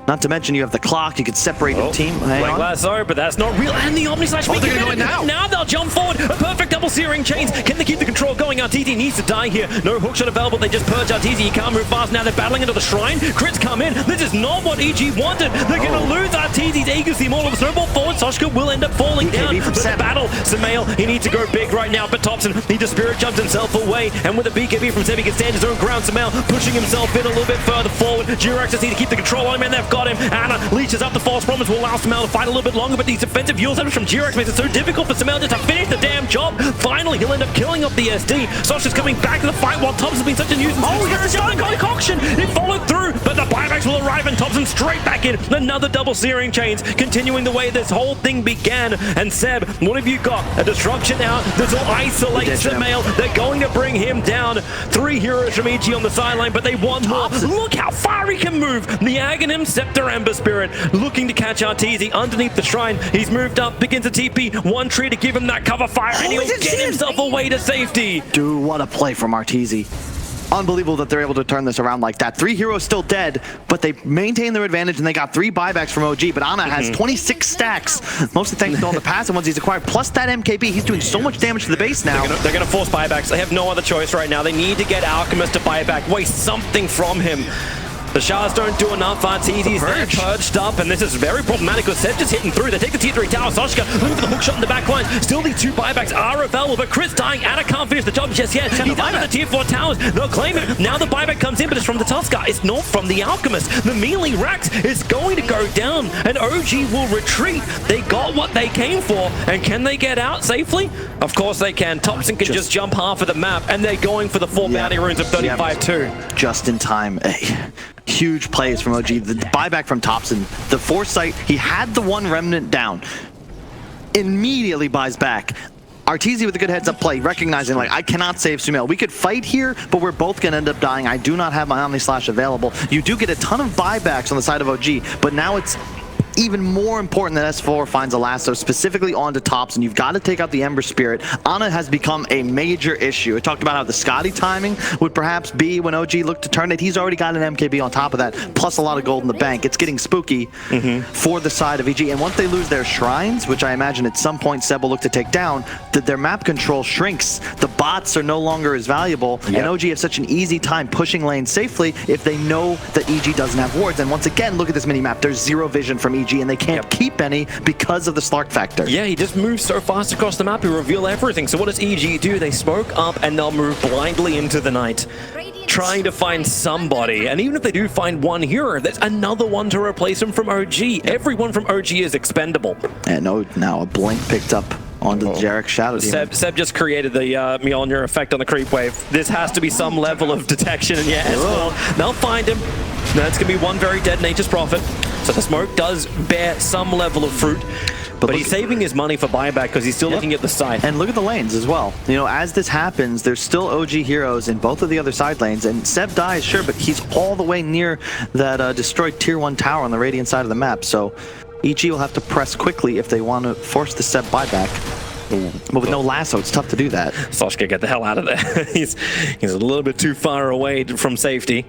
Not to mention you have the clock. You could separate the team. Hang on. Lasso, but that's not real. And the Omni Slash. They're going to go in now. Now they'll jump forward. A perfect double searing chains. Can they keep the control going? Arteezy needs to die here. No hook shot available. They just purge Arteezy. He can't move fast. Now they're battling into the shrine. Crits come in. This is not what EG wanted. They're going to lose Arteezy's Aegis theme. All of a snowball forward. Soshka will end up falling down. But the battle, Sumail, he needs to go big right now. But Thompson, he just spirit jumps himself away. And with a BKB from Seb, he can stand his own ground. Sumail pushing himself in a little bit further forward. Jirax just need to keep the control on him, and they've got him. Anna leeches up the false promise, will allow Sumail to fight a little bit longer, but these defensive Yule from Jirax makes it so difficult for Sumail just to finish the damn job. Finally, he'll end up killing up the SD. Sasha's coming back to the fight while Thompson's been such a nuisance. Oh, he got the starting concoction. It followed through, but the buybacks will arrive and Thompson straight back in. Another double searing chains, continuing the way this whole thing began. And Seb, what have you got? A disruption out. This will isolate Sumail. They're going to bring him down. 3 heroes from EG on the sideline, but they want more. Look how far he can move. The Aghanim, Scepter, Ember Spirit, looking to catch Arteezy underneath the shrine. He's moved up, begins a TP, one tree to give him that cover fire, and he'll get himself away to safety. Dude, what a play from Arteezy. Unbelievable that they're able to turn this around like that. 3 heroes still dead, but they maintain their advantage, and they got 3 buybacks from OG, but Ana has 26 stacks, mostly thanks to all the passive ones he's acquired, plus that MKB. He's doing so much damage to the base now. They're going to force buybacks. They have no other choice right now. They need to get Alchemist to buy back, waste something from him. The Shards don't do enough. Arteezy's there purged up, and this is very problematic because Seb just hitting through. They take the tier 3 tower. Soshka looking for the hook shot in the back line. Still, these 2 buybacks are available, but Chris dying. Anna can't finish the job just yet. He's under the tier 4 towers. They'll claim it. Now the buyback comes in, but it's from the Tuskar. It's not from the Alchemist. The melee Rax is going to go down, and OG will retreat. They got what they came for, and can they get out safely? Of course they can. Thompson can just jump half of the map, and they're going for the 4 bounty runes of 35 too. Just in time. Huge plays from OG. The buyback from Thompson. The foresight, he had the 1 remnant down. Immediately buys back. Arteezy with a good heads-up play, recognizing, like, I cannot save Sumail. We could fight here, but we're both going to end up dying. I do not have my Omni Slash available. You do get a ton of buybacks on the side of OG, but now it's even more important that S4 finds a lasso specifically onto tops, and you've got to take out the Ember Spirit. Ana has become a major issue. I talked about how the Scotty timing would perhaps be when OG looked to turn it. He's already got an MKB on top of that, plus a lot of gold in the bank. It's getting spooky for the side of EG. And once they lose their shrines, which I imagine at some point Seb will look to take down, that their map control shrinks. The bots are no longer as valuable, and OG have such an easy time pushing lanes safely if they know that EG doesn't have wards. And once again, look at this mini map. There's zero vision from EG, and they can't keep any because of the Slark factor. Yeah, he just moves so fast across the map, he reveals everything. So what does EG do? They smoke up and they'll move blindly into the night, trying to find somebody. And even if they do find one hero, there's another one to replace him from OG. Everyone from OG is expendable. And now a blink picked up onto the Jarek Shadow Demon. Seb just created the Mjolnir effect on the creep wave. This has to be some level of detection, and yeah, S4, they'll find him. That's going to be one very dead Nature's Prophet. So the smoke does bear some level of fruit. But he's saving his money for buyback because he's still looking at the side. And look at the lanes as well. You know, as this happens, there's still OG heroes in both of the other side lanes. And Seb dies, sure, but he's all the way near that destroyed tier 1 tower on the Radiant side of the map. So EG will have to press quickly if they want to force the Seb buyback. But with no lasso, it's tough to do that. Soshka, get the hell out of there. he's a little bit too far away from safety.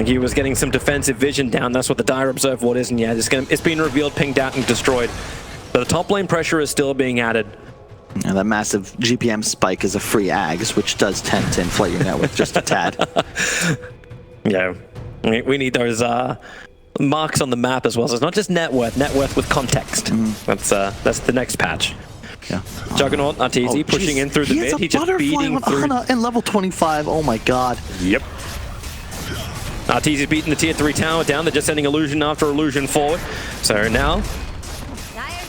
He was getting some defensive vision down. That's what the Dire Observe Ward is, and yeah, it's been revealed, pinged out, and destroyed. But the top lane pressure is still being added. And that massive GPM spike is a free Ags, which does tend to inflate your net worth just a tad. Yeah, we need those marks on the map as well. So it's not just net worth with context. That's the next patch. Yeah. Juggernaut, Arteezy pushing in through the mid. He's just beating through. Ana in level 25. Oh my god. Yep. Arteezy's beating the tier 3 tower down. They're just sending illusion after illusion forward. So now,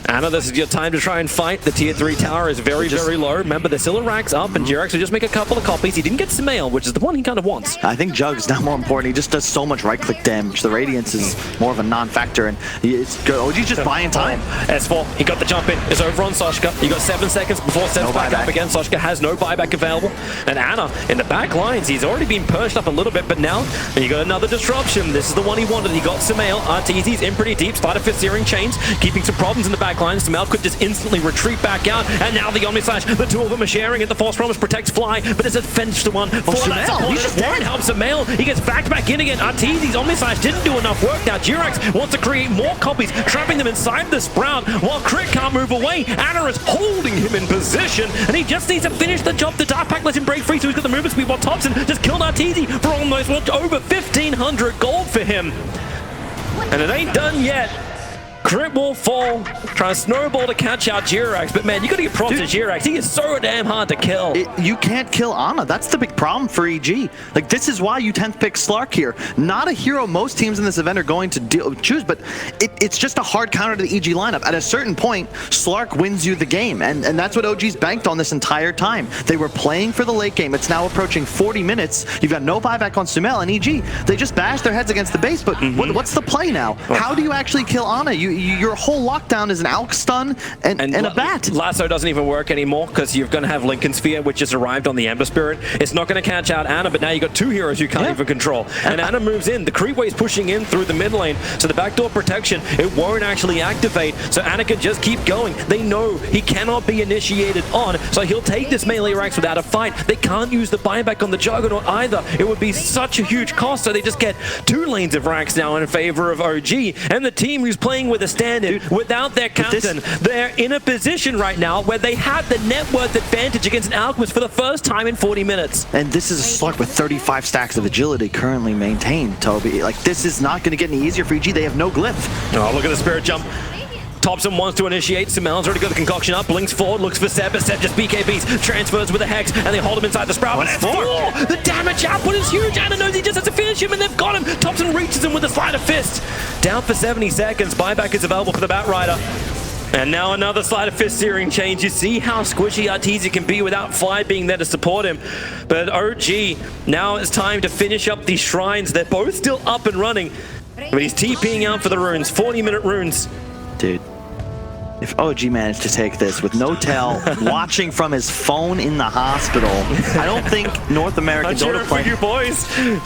Ana, this is your time to try and fight. The tier 3 tower is very low. Remember, the Scylla racks up, and Jirex will just make a couple of copies. He didn't get Sumail, which is the one he kind of wants. I think Jug's now more important. He just does so much right-click damage. The Radiance is more of a non-factor, and it's good. OG's just buying time. S4, he got the jump in. It's over on Soshka. You got 7 seconds before Seb's back up again. Soshka has no buyback available. And Ana, in the back lines, he's already been perched up a little bit, but now you got another disruption. This is the one he wanted. He got Sumail. Arteezy's in pretty deep. Started for searing chains, keeping some problems in the back lines. Sumail could just instantly retreat back out, and now the Omni Slash, the two of them are sharing it. The Force Promise protects Fly, but it's a defense to one for that support. He's dead. Helps Sumail. He gets back in again. Arteezy's Omni Slash didn't do enough work. Now Jirex wants to create more copies, trapping them inside the Sprout, while Crit can't move away. Ana is holding him in position, and he just needs to finish the job. The Dark Pact lets him break free, so he's got the movement speed, while Thompson just killed Arteezy for almost over 1,500 gold for him. And it ain't done yet. Crit will fall, trying to snowball to catch out Jirex, but man, you gotta give props to Jirex. He is so damn hard to kill. You can't kill Ana. That's the big problem for EG. Like, this is why you 10th pick Slark here. Not a hero most teams in this event are going to choose, but it's just a hard counter to the EG lineup. At a certain point, Slark wins you the game, and that's what OG's banked on this entire time. They were playing for the late game. It's now approaching 40 minutes. You've got no buyback on Sumail, and EG, they just bashed their heads against the base, but what's the play now? How do you actually kill Ana? Your whole lockdown is an Alk stun and a bat. Lasso doesn't even work anymore because you're going to have Lincoln Sphere, which just arrived on the Ember Spirit. It's not going to catch out Ana, but now you've got 2 heroes you can't even control. And Ana moves in. The creep wave's pushing in through the mid lane, so the backdoor protection, it won't actually activate. So Ana can just keep going. They know he cannot be initiated on, so he'll take this melee ranks without a fight. They can't use the buyback on the Juggernaut either. It would be such a huge cost, so they just get 2 lanes of ranks now in favor of OG. And the team who's playing with a standard without their captain, they're in a position right now where they have the net worth advantage against an Alchemist for the first time in 40 minutes. And this is a Slark with 35 stacks of agility currently maintained, Toby. Like, this is not going to get any easier for EG. They have no glyph. Oh, look at the Spirit Jump. Thompson wants to initiate. Sumail's already got the concoction up. Blinks forward, looks for Seb, but Seb just BKBs, transfers with a Hex, and they hold him inside the Sprout. But S4! The damage output is huge. Ana knows he just has to finish him, and they've got him. Thompson reaches him with a sleight of fist. Down for 70 seconds. Buyback is available for the Batrider. And now another sleight of fist searing change. You see how squishy Arteezy can be without Fly being there to support him. But OG, now it's time to finish up these shrines. They're both still up and running. But he's TPing out for the runes. 40-minute runes. Dude. If OG managed to take this with no tell, watching from his phone in the hospital, I don't think North American Dota for you boys.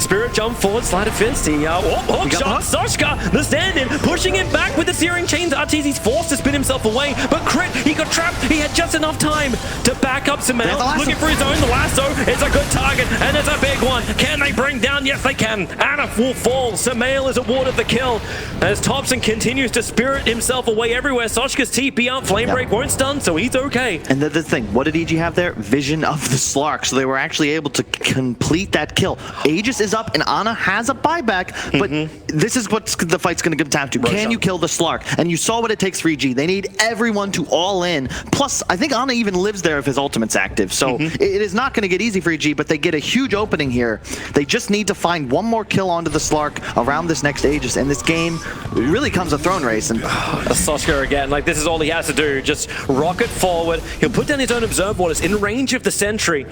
Spirit jump forward, slide of fist. Hook shot, Soshka, the stand-in, pushing him back with the searing chains. Arteezy's forced to spin himself away, but Crit, he got trapped. He had just enough time to back up Sumail. Looking for his own. The lasso is a good target, and it's a big one. Can they bring down? Yes, they can. Anna will fall. Sumail is awarded the kill as Thompson continues to spirit himself away everywhere. Soshka's TP out. Flame break won't stun, so he's okay. And the thing, what did EG have there? Vision of the Slark, so they were actually able to complete that kill. Aegis is up, and Ana has a buyback, but this is what the fight's going to come down to. Can you kill the Slark? And you saw what it takes for EG. They need everyone to all in. Plus, I think Ana even lives there if his ultimate's active, so it is not going to get easy for EG, but they get a huge opening here. They just need to find one more kill onto the Slark around this next Aegis, and this game really comes a throne race. And Soshka again, like this is all he has to do, just rocket forward. He'll put down his own observe waters in range of the sentry,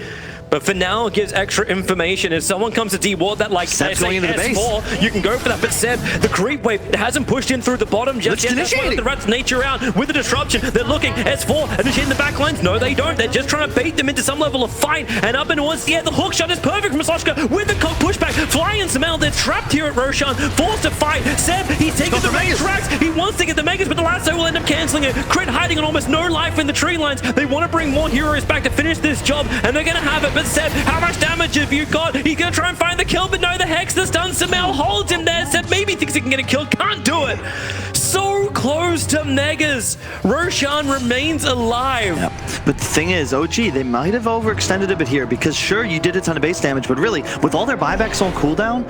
but for now it gives extra information. If someone comes to deward that, like Seb's going into the base, you can go for that. But Seb, the creep wave hasn't pushed in through the bottom just yet. That's why the Rat's nature out with the disruption. They're looking S4 initiating the back lines. No, they don't. They're just trying to bait them into some level of fight. And up and towards the end, the hook shot is perfect from Soshka with the cock pushback. Flying and Sumail, they're trapped here at Roshan, forced to fight. Seb, he's taking the Mega tracks. He wants to get the Megas, but the lasso will end up canceling it. Crit hiding on almost no life in the tree lines. They want to bring more heroes back to finish this job, and they're going to have it. But Seb, how much damage have you got? He's going to try and find the kill, but no, the Hex, the stun. Sumail holds him there. Seb maybe thinks he can get a kill. Can't do it. So close to Megas. Roshan remains alive. Yep. But the thing is, OG, they might have overextended a bit here because sure, you did a ton of base damage, but really, with all their buybacks on cooldown,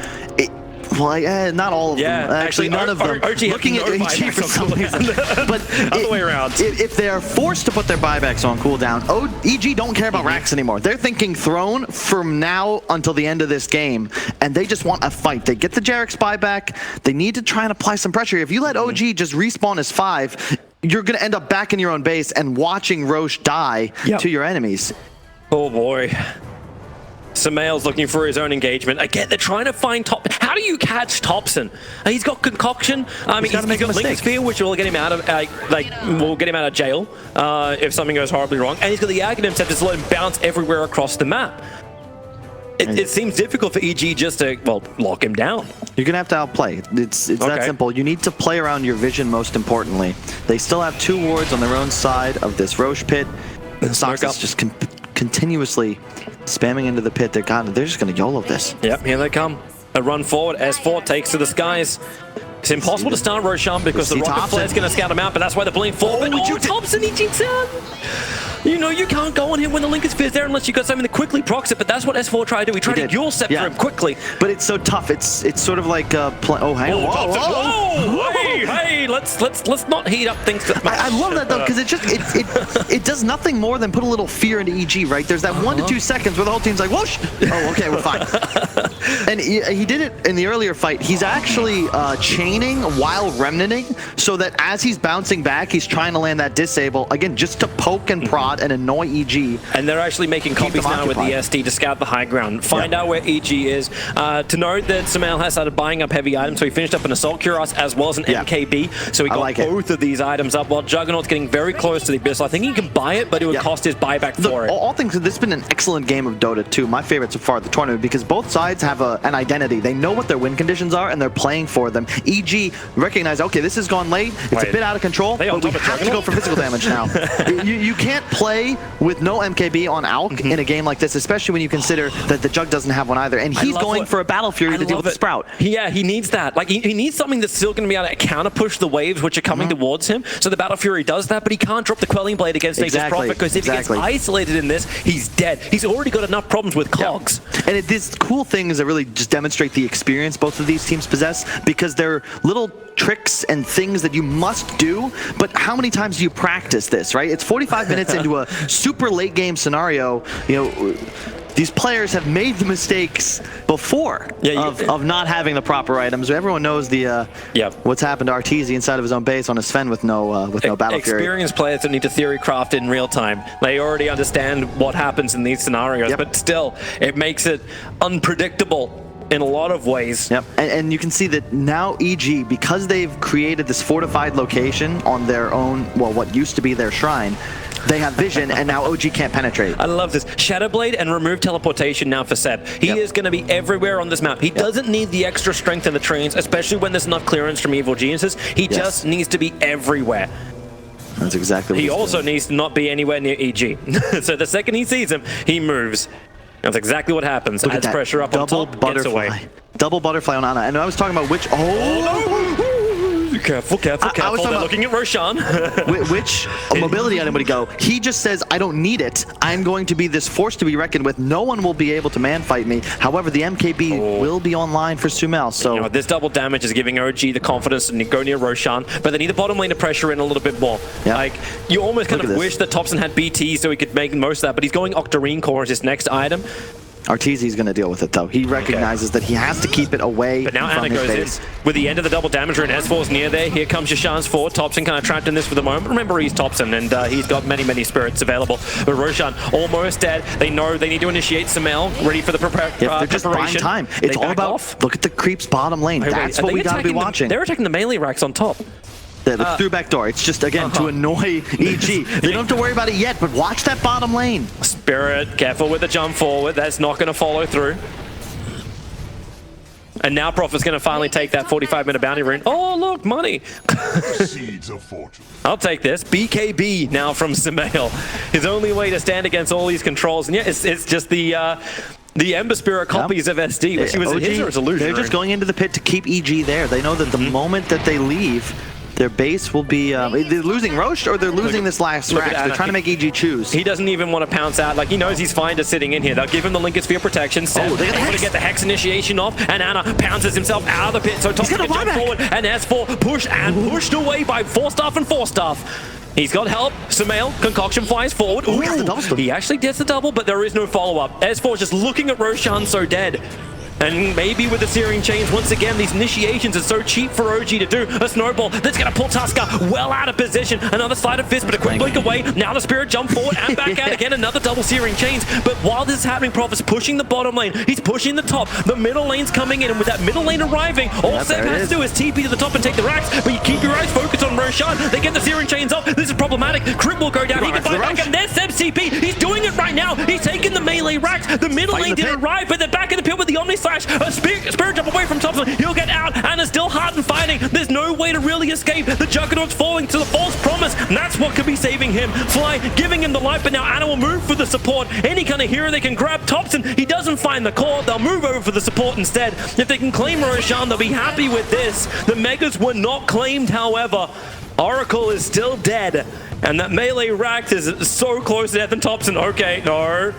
well, not all of them. Actually, none of them. Looking at OG for some reason. But other way around. If they're forced to put their buybacks on cooldown, EG don't care about racks anymore. They're thinking throne from now until the end of this game, and they just want a fight. They get the Jarek's buyback. They need to try and apply some pressure. If you let OG just respawn as 5, you're going to end up back in your own base and watching Roche die to your enemies. Oh boy. Sumail's looking for his own engagement. Again, they're trying to find Top. How do you catch Thompson? He's got concoction. He's got Link Sphere, which will get him out of will get him out of jail if something goes horribly wrong. And he's got the Aghanim set to let him bounce everywhere across the map. It seems difficult for EG just to, well, lock him down. You're going to have to outplay. It's that simple. You need to play around your vision most importantly. They still have 2 wards on their own side of this Roche pit. Sox is just continuously spamming into the pit. They're just going to YOLO this. Yep, here they come. A run forward. S4 takes to the skies. It's impossible to start Roshan because the rocket flare is going to scout him out, but that's why they're playing forward. Oh, Thompson, he jinxed out. You know, you can't go on him when the Lincoln Sphere's there unless you've got something to quickly procs it, but that's what S4 tried to do. He tried to dual step for him quickly. But it's so tough. It's sort of like hang on. Whoa. Hey, let's not heat up things that much. I love that though, because it does nothing more than put a little fear into EG, right? There's that 1 to 2 seconds where the whole team's like, whoosh! Oh, okay, we're fine. And he did it in the earlier fight. He's actually chaining while remnanting, so that as he's bouncing back, he's trying to land that disable, again, just to poke and prod and annoy EG. And they're actually making copies now with the SD to scout the high ground, find out where EG is. To note that Sumail has started buying up heavy items, so he finished up an Assault Cuirass as well as an MKB, so he got both of these items up, while Juggernaut's getting very close to the Abyss. I think he can buy it, but it would cost his buyback for it. All things, this has been an excellent game of Dota 2, my favorite so far at the tournament, because both sides have an identity. They know what their win conditions are, and they're playing for them. EG recognize, okay, this has gone late, it's a bit out of control, but we have to go for physical damage now. You can't play with no MKB on Alk in a game like this, especially when you consider that the Jug doesn't have one either, and he's going for a Battle Fury to deal with the Sprout. Yeah, he needs that. Like, he needs something that's still going to be able to counter-push the waves which are coming towards him, so the Battle Fury does that, but he can't drop the Quelling Blade against Nature's Prophet, because if he gets isolated in this, he's dead. He's already got enough problems with cogs. And this cool thing is that really just demonstrate the experience both of these teams possess, because they're little tricks and things that you must do, but how many times do you practice this, right? It's 45 minutes into a super late game scenario. You know, these players have made the mistakes before of not having the proper items. Everyone knows the what's happened to Arteezy inside of his own base on a Sven with no Battle Fury. Experienced players that need to theory craft in real time. They already understand what happens in these scenarios, but still, it makes it unpredictable in a lot of ways. Yep, and you can see that now EG, because they've created this fortified location on their own, well, what used to be their shrine, they have vision, and now OG can't penetrate. I love this. Shadow Blade and remove teleportation now for Seb. He is going to be everywhere on this map. He doesn't need the extra strength in the trains, especially when there's enough clearance from Evil Geniuses. He just needs to be everywhere. That's exactly what he also needs to not be anywhere near EG. So the second he sees him, he moves. That's exactly what happens. Look Adds pressure up on top, gets away. Double butterfly on Ana. And I was talking about which... Oh, no! Careful. They're looking at Roshan. Which mobility item would he go? He just says, I don't need it. I'm going to be this force to be reckoned with. No one will be able to man fight me. However, the MKB will be online for Sumail. So you know, this double damage is giving OG the confidence to go near Roshan, but they need the bottom lane to pressure in a little bit more. Yep. Like, you almost kind of wish that Thompson had BT so he could make most of that, but he's going Octarine Core as his next item. Arteezy's going to deal with it, though. He recognizes that he has to keep it away But now from Ana goes base. in with the end of the double damage, and S4's near there. Here comes Yashan's forward. Thompson kind of trapped in this for the moment. Remember, he's Thompson, and he's got many spirits available. But Roshan almost dead. They know they need to initiate Sumail, ready for the preparation. They're just buying time. It's all about, look at the creeps bottom lane. That's what we got to be watching. They're attacking the melee racks on top. The through back door. It's just, again, to annoy EG. They don't have to worry about it yet, but watch that bottom lane. Spirit, careful with the jump forward. That's not going to follow through. And now Prophet's going to finally take that 45-minute bounty rune. Oh, look, money. Seeds of fortune. I'll take this. BKB now from Sumail. His only way to stand against all these controls. And yeah, it's just the Ember Spirit copies of SD, which was his or his illusion. They're just going into the pit to keep EG there. They know that the moment that they leave, their base will be... they're losing Roche or they're losing this last rack. They're trying to make EG choose. He doesn't even want to pounce out. Like, he knows he's fine just sitting in here. They'll give him the Lincoln Sphere protection. Able to get the Hex initiation off, and Ana pounces himself out of the pit. So Thompson can jump forward, and S4 pushed away by 4-staff and 4-staff. He's got help. Sumail, Concoction flies forward. Ooh, he actually gets the double, but there is no follow-up. S4 is just looking at Roshan so dead. And maybe with the Searing Chains, once again, these initiations are so cheap for OG to do. A snowball that's going to pull Tusker well out of position. Another Sleight of Fist, but a quick blink away. Now the Spirit jump forward and back out again. Another double Searing Chains. But while this is happening, Prophet's pushing the bottom lane. He's pushing the top. The middle lane's coming in, and with that middle lane arriving, all Seb has to do is TP to the top and take the racks. But you keep your eyes focused on Roshan. They get the Searing Chains off. This is problematic. Crit will go down. He can fight back, and there's Seb's TP. He's doing it right now. He's taking the melee racks. The middle lane didn't arrive, but they're back in the pit with the Omni Slash. A Spirit jump away from Thompson. He'll get out, and is still hard and fighting. There's no way to really escape. The Juggernaut's falling to the false promise, and that's what could be saving him. Fly, giving him the life, but now Ana will move for the support. Any kind of hero they can grab. Thompson, he doesn't find the core. They'll move over for the support instead. If they can claim Roshan, they'll be happy with this. The Megas were not claimed, however. Oracle is still dead, and that melee rack is so close to death. And Thompson, okay, no.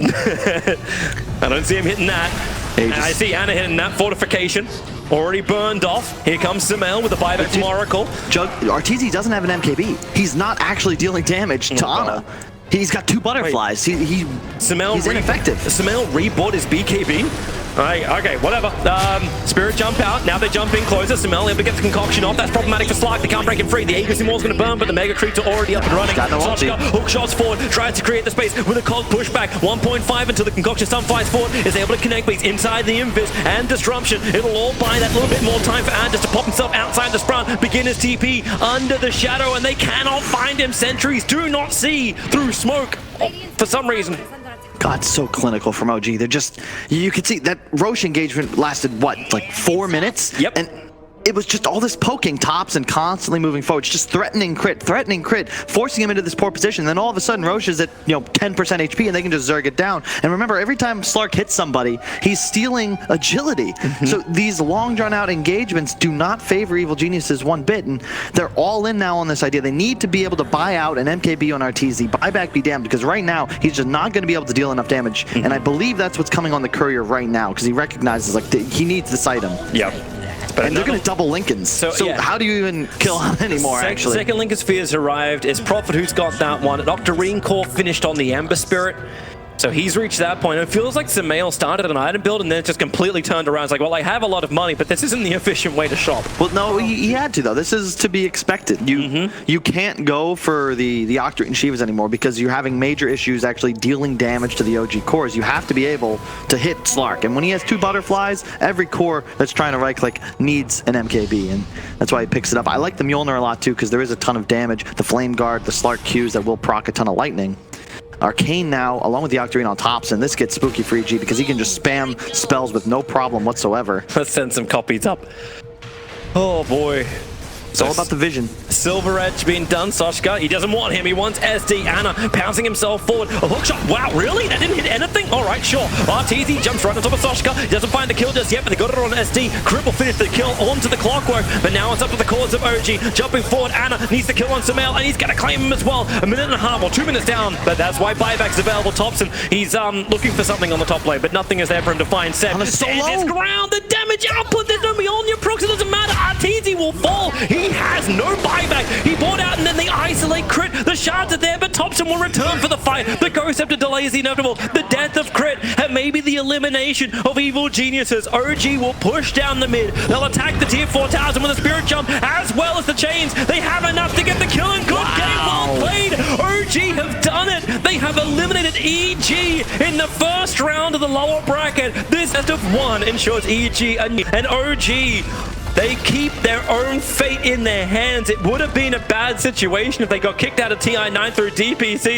I don't see him hitting that. I see Ana hitting that fortification. Already burned off. Here comes Sumail with the buyback from Oracle. Arteezy doesn't have an MKB. He's not actually dealing damage to Ana. He's got 2 butterflies. He's ineffective. Sumail rebought his BKB. Alright, okay, whatever. Spirit jump out. Now they jump in closer. Sumail able to get the concoction off. That's problematic for Slark. They can't break him free. The Aegis wall's going to burn, but the Mega Creeps are already up and running. Hook shots forward. Tries to create the space with a cog pushback. 1.5 until the concoction. Sun flies forward. Is able to connect, but he's inside the Invis and Disruption. It'll all buy that little bit more time for Anders to pop himself outside the sprint. Begin his TP under the shadow, and they cannot find him. Sentries do not see through smoke for some reason. God, so clinical from OG. They're just, you could see that Roche engagement lasted, what, like 4 minutes? Yep. And it was just all this poking tops and constantly moving forward, just threatening crit, forcing him into this poor position. Then all of a sudden, Roche is at 10% HP, and they can just zerg it down. And remember, every time Slark hits somebody, he's stealing agility. So these long, drawn-out engagements do not favor Evil Geniuses one bit, and they're all in now on this idea. They need to be able to buy out an MKB on Arteezy, buyback be damned, because right now he's just not going to be able to deal enough damage. And I believe that's what's coming on the Courier right now, because he recognizes he needs this item. Yeah. And they're going to double Lincolns. So how do you even kill him anymore, actually? Second Lincoln Sphere has arrived. It's Prophet who's got that one. Octarine Core finished on the Ember Spirit. So he's reached that point. It feels like Samael started an item build and then it just completely turned around. It's like, well, I have a lot of money, but this isn't the efficient way to shop. Well, no, he had to, though. This is to be expected. You can't go for the Octarine and Shivas anymore because you're having major issues actually dealing damage to the OG cores. You have to be able to hit Slark. And when he has 2 butterflies, every core that's trying to right-click needs an MKB, and that's why he picks it up. I like the Mjolnir a lot, too, because there is a ton of damage. The Flame Guard, the Slark Qs that will proc a ton of lightning. Arcane now, along with the Octarine on tops, and this gets spooky for EG because he can just spam spells with no problem whatsoever. Let's send some copies up. Oh boy. It's all about the vision. Silver Edge being done, Soshka. He doesn't want him. He wants SD. Anna pouncing himself forward. A hook shot. Wow, really? That didn't hit anything? All right, sure. RTZ jumps right on top of Soshka. He doesn't find the kill just yet, but they got it on SD. Crip will finish the kill onto the clockwork, but now it's up to the cause of OG. Jumping forward, Anna needs the kill on Samael, and he's going to claim him as well. A minute and a half or 2 minutes down, but that's why buyback's available. Thompson, he's looking for something on the top lane, but nothing is there for him to find. Seb, on a solo. his ground, the damage output, there's no beyond your procs, it doesn't matter. RTZ will fall. He has no buyback. He bought out and then they isolate Crit. The shards are there, but Thompson will return for the fight. The Ghost Scepter delays the inevitable. The death of Crit and maybe the elimination of evil geniuses. OG will push down the mid. They'll attack the tier 4 towers and with a spirit jump as well as the chains. They have enough to get the kill and good game well played. OG have done it. They have eliminated EG in the first round of the lower bracket. This best of 1 ensures EG and OG. They keep their own fate in their hands. It would have been a bad situation if they got kicked out of TI9 through DPCs.